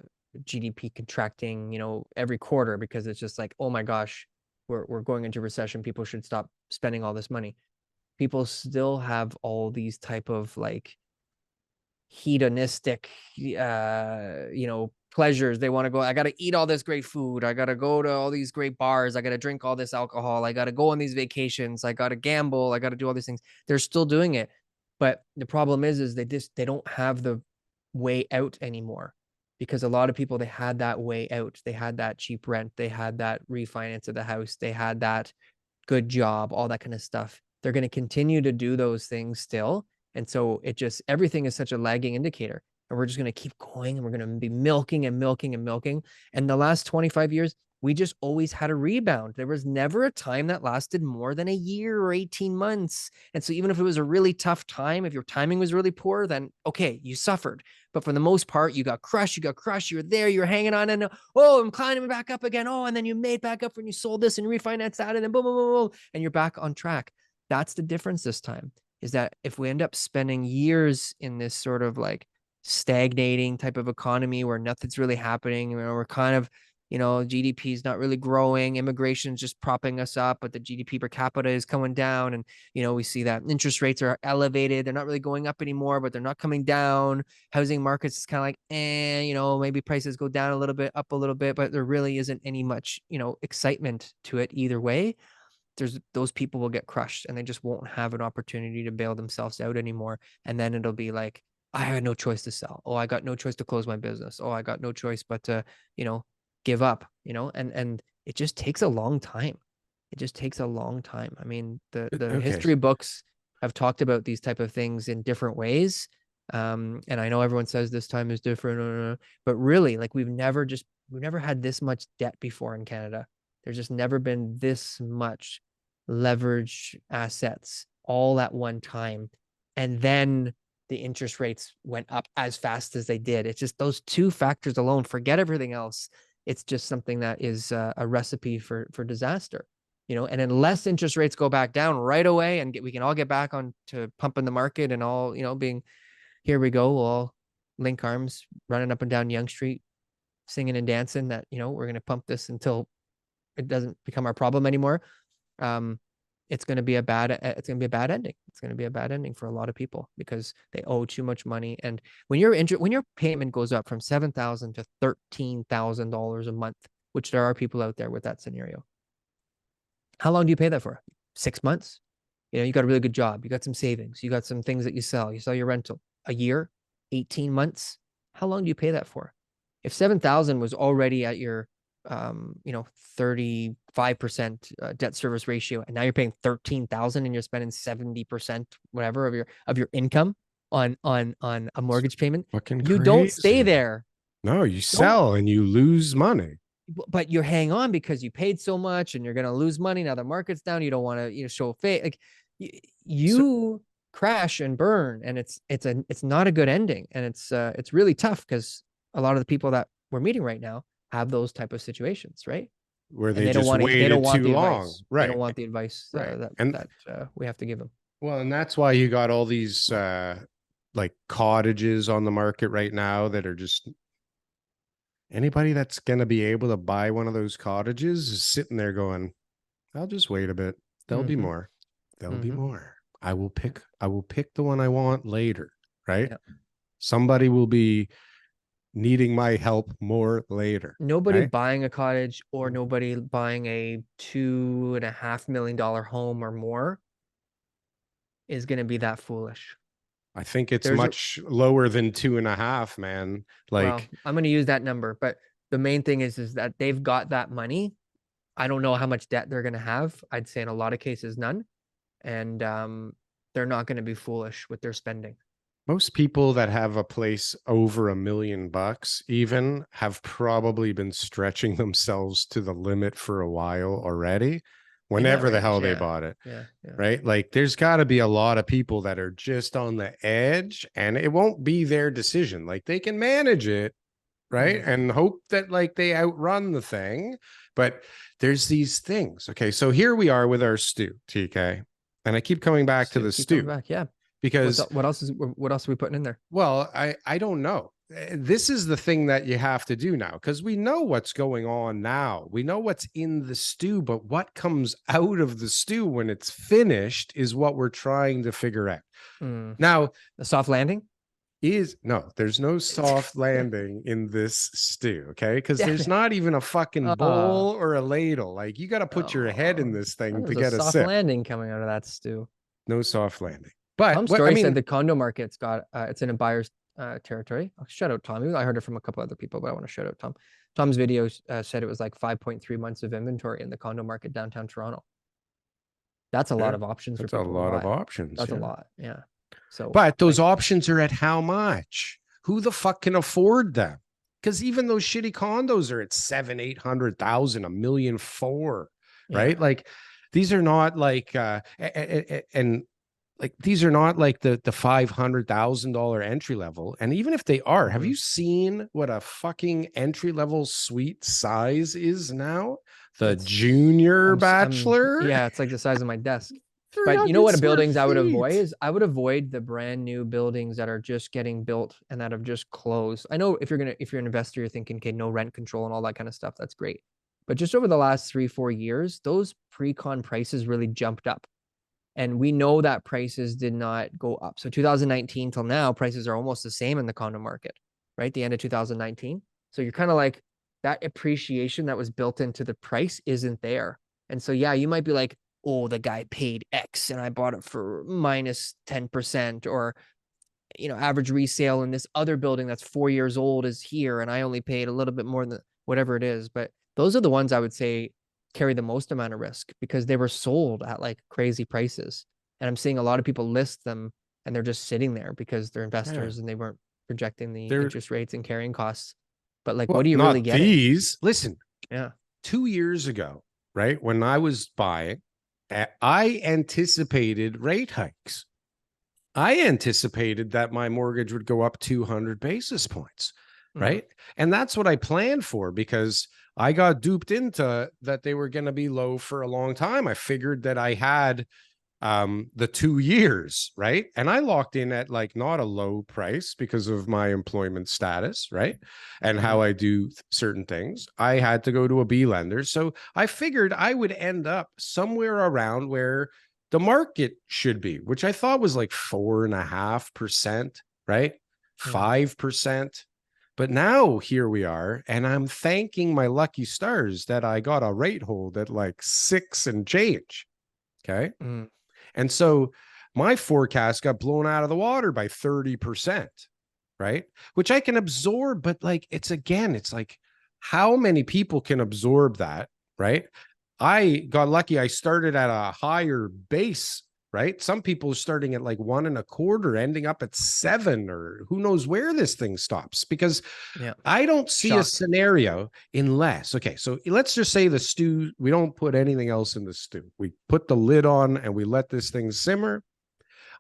GDP contracting, you know, every quarter, because it's just like, oh my gosh, we're going into recession. People should stop spending all this money. People still have all these type of like hedonistic, you know, pleasures. They want to go, I got to eat all this great food. I got to go to all these great bars. I got to drink all this alcohol. I got to go on these vacations. I got to gamble. I got to do all these things. They're still doing it. But the problem is they don't have the way out anymore, because a lot of people, they had that way out. They had that cheap rent. They had that refinance of the house. They had that good job, all that kind of stuff. They're going to continue to do those things still. And so everything is such a lagging indicator. And we're just going to keep going and we're going to be milking and milking and milking. And the last 25 years, we just always had a rebound. There was never a time that lasted more than a year or 18 months. And so even if it was a really tough time, if your timing was really poor, then okay, you suffered. But for the most part, you got crushed, you were there, you're hanging on, and oh, I'm climbing back up again. Oh, and then you made back up when you sold this and refinanced that, and then boom, boom, boom, boom, and you're back on track. That's the difference this time, is that if we end up spending years in this sort of like stagnating type of economy where nothing's really happening, we're kind of, GDP is not really growing, immigration is just propping us up, but the GDP per capita is coming down. And, we see that interest rates are elevated. They're not really going up anymore, but they're not coming down. Housing markets is kind of like, maybe prices go down a little bit, up a little bit, but there really isn't any much, excitement to it either way. Those people will get crushed and they just won't have an opportunity to bail themselves out anymore. And then it'll be like, I had no choice to sell. Oh, I got no choice to close my business. Oh, I got no choice but to, give up, and it just takes a long time. It just takes a long time. I mean, the history books have talked about these type of things in different ways. And I know everyone says this time is different, but really, like we've never had this much debt before in Canada. There's just never been this much leverage assets all at one time. And then the interest rates went up as fast as they did. It's just those two factors alone, forget everything else. It's just something that is a recipe for disaster, and unless interest rates go back down right away and we can all get back on to pumping the market and all, being, here we go, we'll all link arms, running up and down Yonge Street, singing and dancing that, we're going to pump this until it doesn't become our problem anymore. It's going to be a bad ending. It's going to be a bad ending for a lot of people because they owe too much money. And when your payment goes up from $7,000 to $13,000 a month, which there are people out there with that scenario, how long do you pay that for? 6 months? You got a really good job. You got some savings. You got some things that you sell your rental. A year, 18 months. How long do you pay that for? If 7,000 was already at your 35% debt service ratio, and now you're paying 13,000 and you're spending 70% whatever of your income on a mortgage payment, Fucking you crazy. don't stay there. No, you sell and you lose money. But you hang on because you paid so much and you're going to lose money. Now the market's down. You don't want to, show face. Like you crash and burn, and it's not a good ending. And it's really tough because a lot of the people that we're meeting right now have those type of situations, right? Where they just waited too long. Right. They don't want the advice that we have to give them. Well, and that's why you got all these like cottages on the market right now that are just, anybody that's going to be able to buy one of those cottages is sitting there going, I'll just wait a bit. There'll be more. There'll be more. I will pick the one I want later. Right. Yep. Somebody will be needing my help more later. Nobody buying a cottage or nobody buying a $2.5 million home or more is going to be that foolish. I think it's much lower than 2.5, man. Like, well, I'm going to use that number, but the main thing is that they've got that money. I don't know how much debt they're going to have. I'd say in a lot of cases, none. And they're not going to be foolish with their spending. Most people that have a place over $1 million even have probably been stretching themselves to the limit for a while already, whenever the hell they bought it. Yeah. Right. Like there's got to be a lot of people that are just on the edge and it won't be their decision. Like they can manage it. Right. And hope that like they outrun the thing. But there's these things. Okay. So here we are with our stew, TK. And I keep coming back to the stew. Yeah. Because what else are we putting in there? Well, I don't know. This is the thing that you have to do now, because we know what's going on now. We know what's in the stew, but what comes out of the stew when it's finished is what we're trying to figure out. Now, the soft landing there's no soft landing in this stew. Okay. Because there's not even a fucking bowl or a ladle. Like you got to put your head in this thing to get a soft sip. Landing coming out of that stew. No soft landing. But Tom's story said the condo market's got it's in a buyer's territory. I'll shout out Tom. I heard it from a couple other people, but I want to shout out Tom. Tom's video said it was like 5.3 months of inventory in the condo market downtown Toronto. That's a lot Yeah, of options for that's a people to lot of buy. options. That's a Yeah. lot. Yeah. So But those like, options are at how much? Who the fuck can afford them? Because even those shitty condos are at 700,000, 800,000, 1,400,000, yeah. right? Like these are not like and like these are not like the $500,000 entry level. And even if they are, have Mhm. you seen what a fucking entry level suite size is now? The junior bachelor, yeah, it's like the size of my desk. But you know 300 what square buildings I would avoid feet. is I would avoid the brand new buildings that are just getting built and that have just closed. I know if you're an investor, you're thinking, okay, no rent control and all that kind of stuff. That's great. But just over the last 3-4 years, those pre-con prices really jumped up. And we know that prices did not go up. So 2019 till now, prices are almost the same in the condo market, right? The end of 2019. So you're kind of like that appreciation that was built into the price isn't there. And so, yeah, you might be like, oh, the guy paid X and I bought it for minus 10%, or, average resale in this other building that's 4 years old is here and I only paid a little bit more than whatever it is. But those are the ones I would say carry the most amount of risk because they were sold at like crazy prices. And I'm seeing a lot of people list them and they're just sitting there because they're Yeah. investors and they weren't projecting the They're interest rates and carrying costs. But like, well, what are you really not getting? these. Listen, Yeah. 2 years ago, right? When I was buying, I anticipated rate hikes. I anticipated that my mortgage would go up 200 basis points, Mhm. right? And that's what I planned for because I got duped into that they were going to be low for a long time. I figured that I had the 2 years, right? And I locked in at like not a low price because of my employment status, right? And how Mhm. I do certain things. I had to go to a B lender. So I figured I would end up somewhere around where the market should be, which I thought was like 4.5%, right? Mhm. 5%. But now here we are, and I'm thanking my lucky stars that I got a rate hold at like 6 and change. Okay. Mhm. And so my forecast got blown out of the water by 30%, right? Which I can absorb, but like it's like how many people can absorb that, right? I got lucky. I started at a higher base, right? Some people are starting at like 1.25, ending up at 7, or who knows where this thing stops because Yeah. I don't see a Shocked. scenario unless, okay, so let's just say the stew, we don't put anything else in the stew. We put the lid on and we let this thing simmer.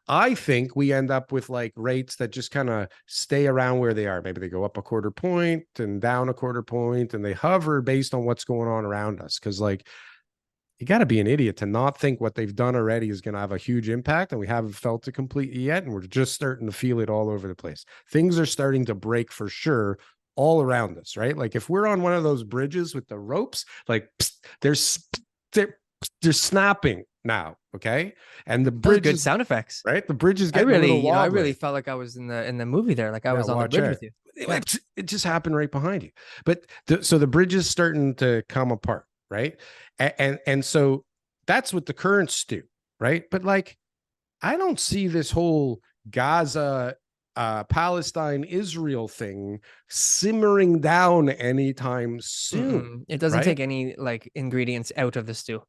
I think we end up with like rates that just kind of stay around where they are. Maybe they go up a quarter point and down a quarter point and they hover based on what's going on around us. Cause like you got to be an idiot to not think what they've done already is going to have a huge impact. And we haven't felt it completely yet. And we're just starting to feel it all over the place. Things are starting to break for sure all around us, right? Like if we're on one of those bridges with the ropes, like there's they're snapping now, okay? And the Those are bridge good is sound effects. right. The bridge is I getting a really, little I really wobbly. felt like I was in the movie there, like I Yeah, was on the watch bridge out. with you. Yeah. It just happened right behind you. But so the bridge is starting to come apart, right? And so that's what the currents do, right? But like, I don't see this whole Gaza, Palestine, Israel thing simmering down anytime soon, It doesn't right? take any like ingredients out of the stew.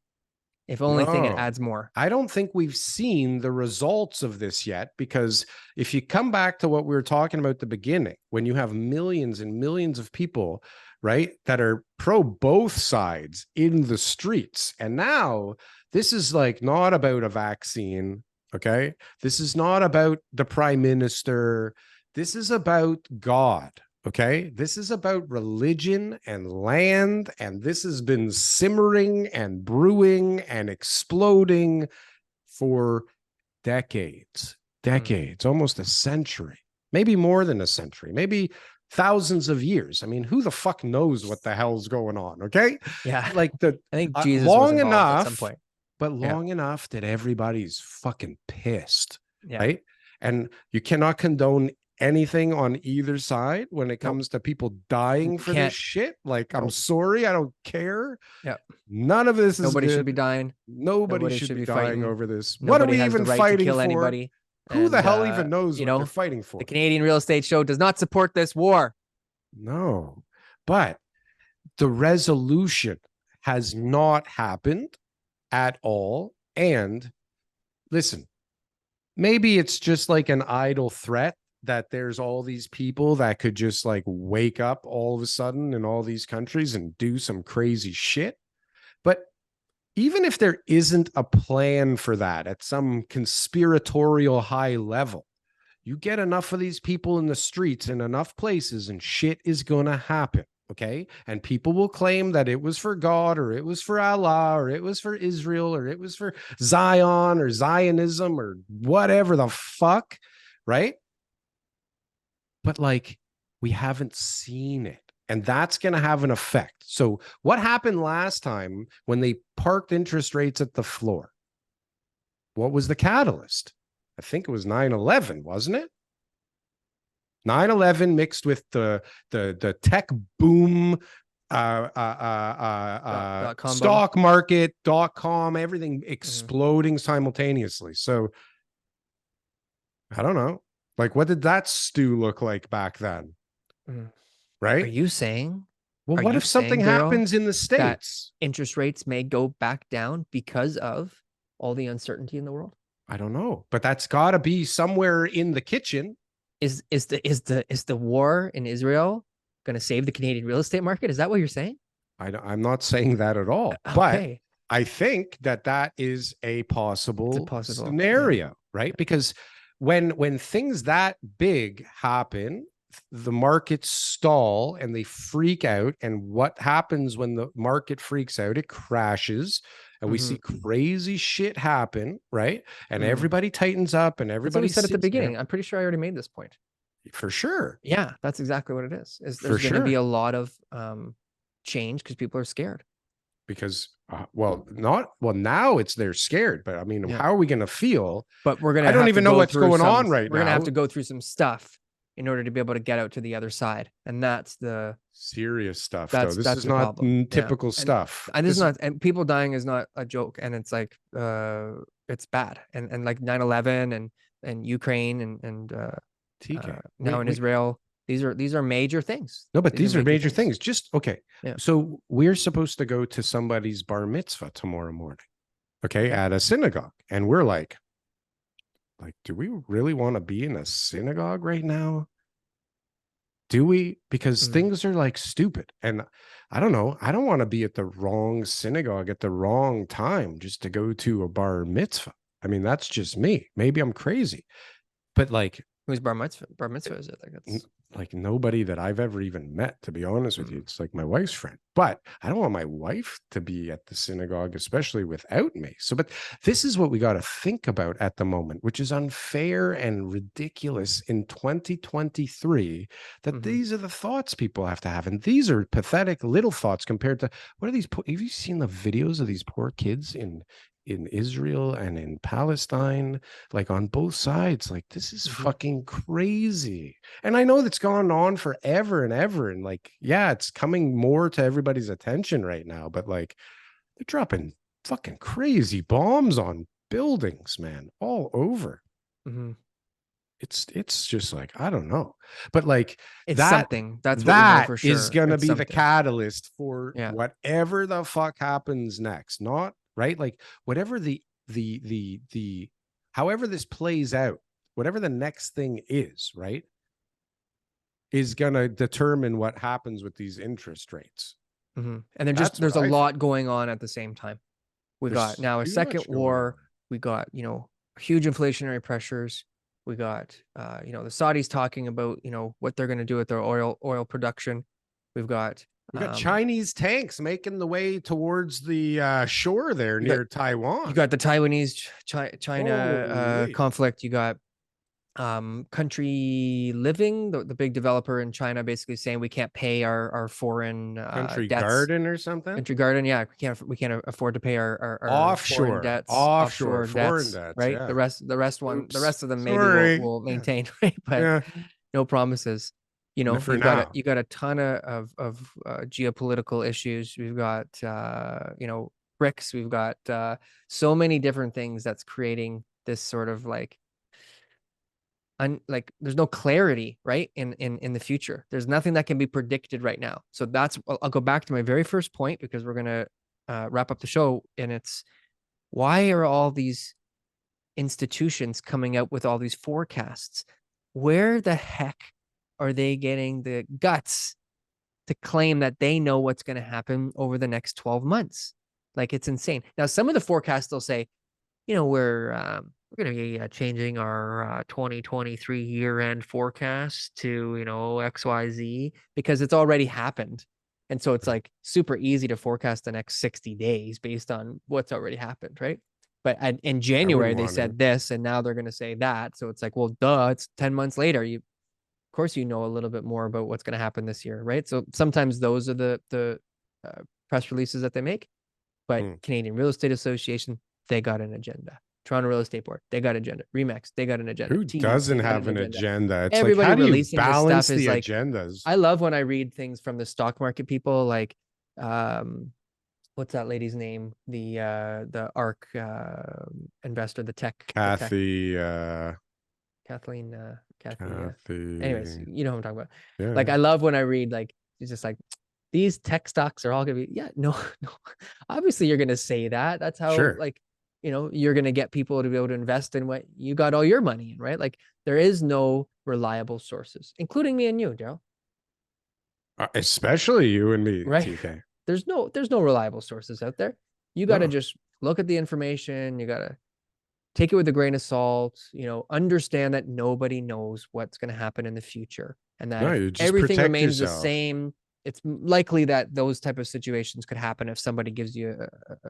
If only thing, it No, adds more. I don't think we've seen the results of this yet, because if you come back to what we were talking about at the beginning, when you have millions and millions of people, right, that are pro both sides in the streets, and now this is like not about a vaccine, okay? This is not about the prime minister. This is about God. Okay. This is about religion and land. And this has been simmering and brewing and exploding for decades, Mm. decades, almost a century, maybe more than a century, maybe thousands of years. I mean, who the fuck knows what the hell's going on? Okay. Yeah. Like the I think Jesus was long involved at some enough, point. but Yeah. long enough that everybody's fucking pissed. Yeah. Right. And you cannot condone anything on either side when it Nope. comes to people dying You for this can't. shit. Like, I'm Nope. sorry, I don't care. Yeah. None of this is Nobody should be good. dying. Nobody Nobody should should be be dying fighting. over this. What are Nobody we has the even right to fighting kill for? anybody. Who the And hell even knows what they're fighting the for? Canadian real estate show does not support this war. No, but the resolution has not happened at all. And listen, maybe it's just like an idle threat that there's all these people that could just like wake up all of a sudden in all these countries and do some crazy shit. But even if there isn't a plan for that at some conspiratorial high level, you get enough of these people in the streets in enough places and shit is going to happen. Okay. And people will claim that it was for God or it was for Allah or it was for Israel or it was for Zion or Zionism or whatever the fuck. Right. But like, we haven't seen it. And that's going to have an effect. So, what happened last time when they parked interest rates at the floor? What was the catalyst? I think it was 9/11, wasn't it? 9/11 mixed with the tech boom, stock market, .com, everything exploding simultaneously. So, I don't know. Like, what did that stew look like back then? Right? Are you saying? Well, what if something happens in the States? Interest rates may go back down because of all the uncertainty in the world? I don't know, but that's got to be somewhere in the kitchen. Is the war in Israel going to save the Canadian real estate market? Is that what you're saying? I'm not saying that at all, but I think that is a possible scenario, right? Because when things that big happen, the markets stall and they freak out. And what happens when the market freaks out? It crashes and we see crazy shit happen, right? And everybody tightens up and everybody. That's what we said at the beginning. I'm pretty sure I already made this point. For sure. Yeah, that's exactly what it is. There's going to be a lot of change because people are scared. Because now they're scared, but I mean, how are we going to feel? But we're going to. I don't even know what's going on right now. We're going to have to go through some stuff in order to be able to get out to the other side, and that's the serious stuff. This is not typical stuff. And this is not. And people dying is not a joke, and it's like it's bad. And like 9/11 and Ukraine and TK now in Israel. These are major things. No, but these are major things. Just okay. Yeah. So we're supposed to go to somebody's bar mitzvah tomorrow morning, okay, at a synagogue, and we're like, do we really want to be in a synagogue right now? Do we? Because things are like stupid, and I don't know. I don't want to be at the wrong synagogue at the wrong time just to go to a bar mitzvah. I mean, that's just me. Maybe I'm crazy, but like. Who's bar mitzvah? Bar mitzvah is it? Like nobody that I've ever even met, to be honest with you. It's like my wife's friend, but I don't want my wife to be at the synagogue, especially without me. So, but this is what we got to think about at the moment, which is unfair and ridiculous in 2023, that these are the thoughts people have to have. And these are pathetic little thoughts compared to what are these? Have you seen the videos of these poor kids in Israel and in Palestine, like on both sides? Like, this is fucking crazy. And I know that's gone on forever and ever. And like, yeah, it's coming more to everybody's attention right now, but like, they're dropping fucking crazy bombs on buildings, man, all over. It's just like, I don't know, but like it's something that's what we know for sure. Is going to be the catalyst for whatever the fuck happens next. Not right. Like whatever however this plays out, whatever the next thing is, right, is going to determine what happens with these interest rates. And there's a lot going on at the same time. We got now a second war. We got, huge inflationary pressures. We got, the Saudis talking about, what they're going to do with their oil production. We've got Chinese tanks making the way towards the shore there near Taiwan. You got the Taiwanese China conflict. You got Country Living, the big developer in China, basically saying we can't pay our foreign Country debts. Garden or something. Country Garden, yeah, we can't afford to pay our offshore foreign debts, right? Yeah. The rest of them maybe we'll maintain, right? But no promises. You got a ton of geopolitical issues. We've got BRICS. We've got so many different things that's creating this sort of like there's no clarity, right, in the future. There's nothing that can be predicted right now. So I'll go back to my very first point, because we're gonna wrap up the show, and it's Why are all these institutions coming out with all these forecasts? Where the heck are they getting the guts to claim that they know what's going to happen over the next 12 months? Like, it's insane. Now, some of the forecasts they'll say, we're going to be changing our 2023 year-end forecast to, XYZ, because it's already happened. And so it's like super easy to forecast the next 60 days based on what's already happened, right? But in January, they said this, and now they're going to say that. So it's like, well, duh, it's 10 months later. Of course, you know a little bit more about what's going to happen this year, right? So sometimes those are the press releases that they make. But Canadian Real Estate Association, they got an agenda. Toronto Real Estate Board, they got an agenda. Remax, they got an agenda. Who doesn't have an agenda? It's everybody like, how do you releasing this balance stuff is the like, agendas? I love when I read things from the stock market people, like, what's that lady's name? The ARK investor, the tech. Kathy. Kathleen. Kathy. Anyways, you know what I'm talking about. Yeah. Like, I love when I read, like, it's just like, these tech stocks are all gonna be, no. Obviously, you're gonna say that. That's how, Sure. like, you're gonna get people to be able to invest in what you got all your money in, right? Like, there is no reliable sources, including me and you, Darryl. Especially you and me, right? TK. There's no reliable sources out there. You got to just look at the information. You got to take it with a grain of salt. Understand that nobody knows what's going to happen in the future, and that if everything remains the same, it's likely that those type of situations could happen if somebody gives you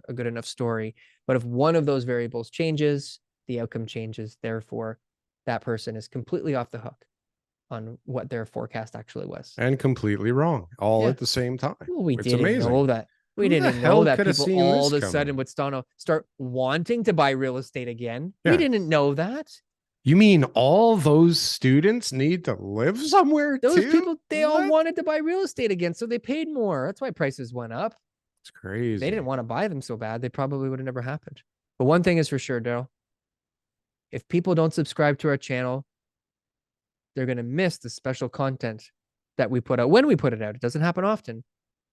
a good enough story. But if one of those variables changes, the outcome changes. Therefore, that person is completely off the hook on what their forecast actually was. And completely wrong, all at the same time. Well, we didn't know that. We didn't know that people all of a sudden would start wanting to buy real estate again. Yeah. We didn't know that. You mean all those students need to live somewhere too? Those people, they all wanted to buy real estate again, so they paid more. That's why prices went up. It's crazy. They didn't want to buy them so bad. They probably would have never happened. But one thing is for sure, Darryl. If people don't subscribe to our channel, they're going to miss the special content that we put out when we put it out. It doesn't happen often,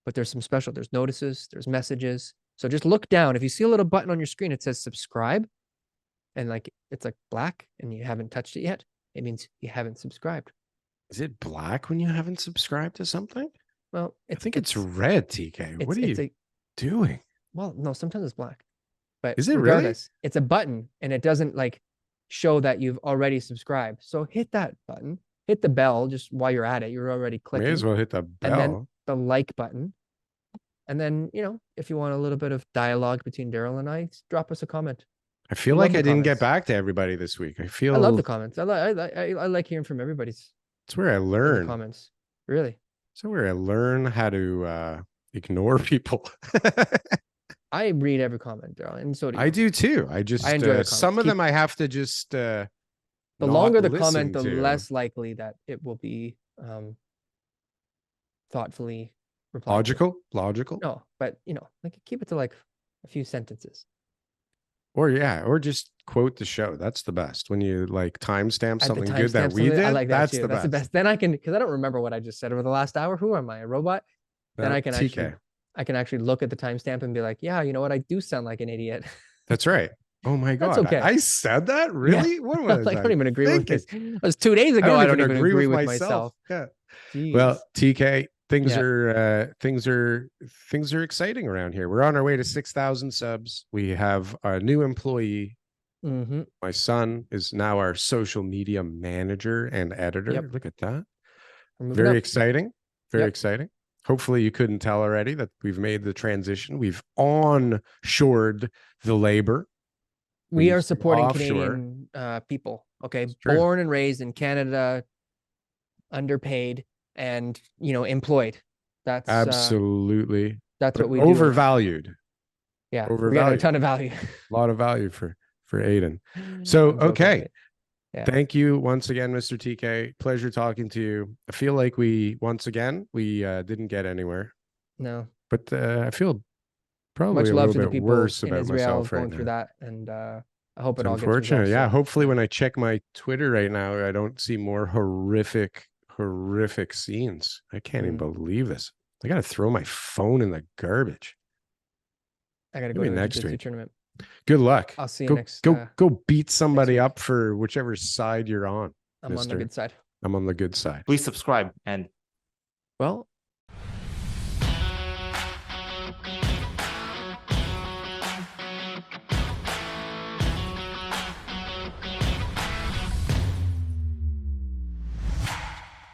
but there's some special, there's notices, there's messages. So just look down. If you see a little button on your screen, it says subscribe, and like, it's like black and you haven't touched it yet, it means you haven't subscribed. Is it black when you haven't subscribed to something? Well, I think it's red, TK. What are you doing? Well, no, sometimes it's black. But is it regardless, really? It's a button, and it doesn't like show that you've already subscribed. So hit that button, hit the bell just while you're at it. You're already clicking. May as well hit the bell. And then the like button. And then, if you want a little bit of dialogue between Darryl and I, drop us a comment. I feel like I didn't get back to everybody this week. I love the comments. I like hearing from everybody's. It's where I learn. Comments. Really. It's where I learn how to ignore people. I read every comment, Darryl, and so do you. I do too. I enjoy some of them. I have to just. The longer the comment, the less likely that it will be thoughtfully replied. Logical. No, but like, keep it to like a few sentences. Or just quote the show. That's the best. When you like timestamp something good that we did. I like that. That's the best. Then I can, because I don't remember what I just said over the last hour. Who am I, a robot? Then I can actually look at the timestamp and be like, yeah, you know what? I do sound like an idiot. That's right. Oh my God. That's okay. I said that? Really? Yeah. What was I don't even agree with this. It was 2 days ago. I don't even agree with myself. Yeah. Jeez. Well, TK, things are exciting around here. We're on our way to 6,000 subs. We have a new employee. Mm-hmm. My son is now our social media manager and editor. Yep. Look at that. Very exciting. Very exciting. Hopefully you couldn't tell already that we've made the transition. We've onshored the labor. We are supporting Canadian people. Okay. Born and raised in Canada, underpaid and, employed. That's absolutely. That's what we overvalued. Do. Yeah. Overvalued. We got a ton of value. A lot of value for Aiden. So, okay. Yeah. Thank you once again, Mr. TK. Pleasure talking to you. I feel like we didn't get anywhere. No. But I feel probably much a love little to the bit people worse in about Israel myself going right through now. that, and I hope it all gets unfortunate. resolved. Yeah. Hopefully when I check my Twitter right now, I don't see more horrific scenes. I can't even believe this. I got to throw my phone in the garbage. I got to go to the next tournament. Good luck. I'll see you Go next. go beat somebody week. up for whichever side you're on. I'm on the mister. good side. I'm on the good side. Please subscribe and Well,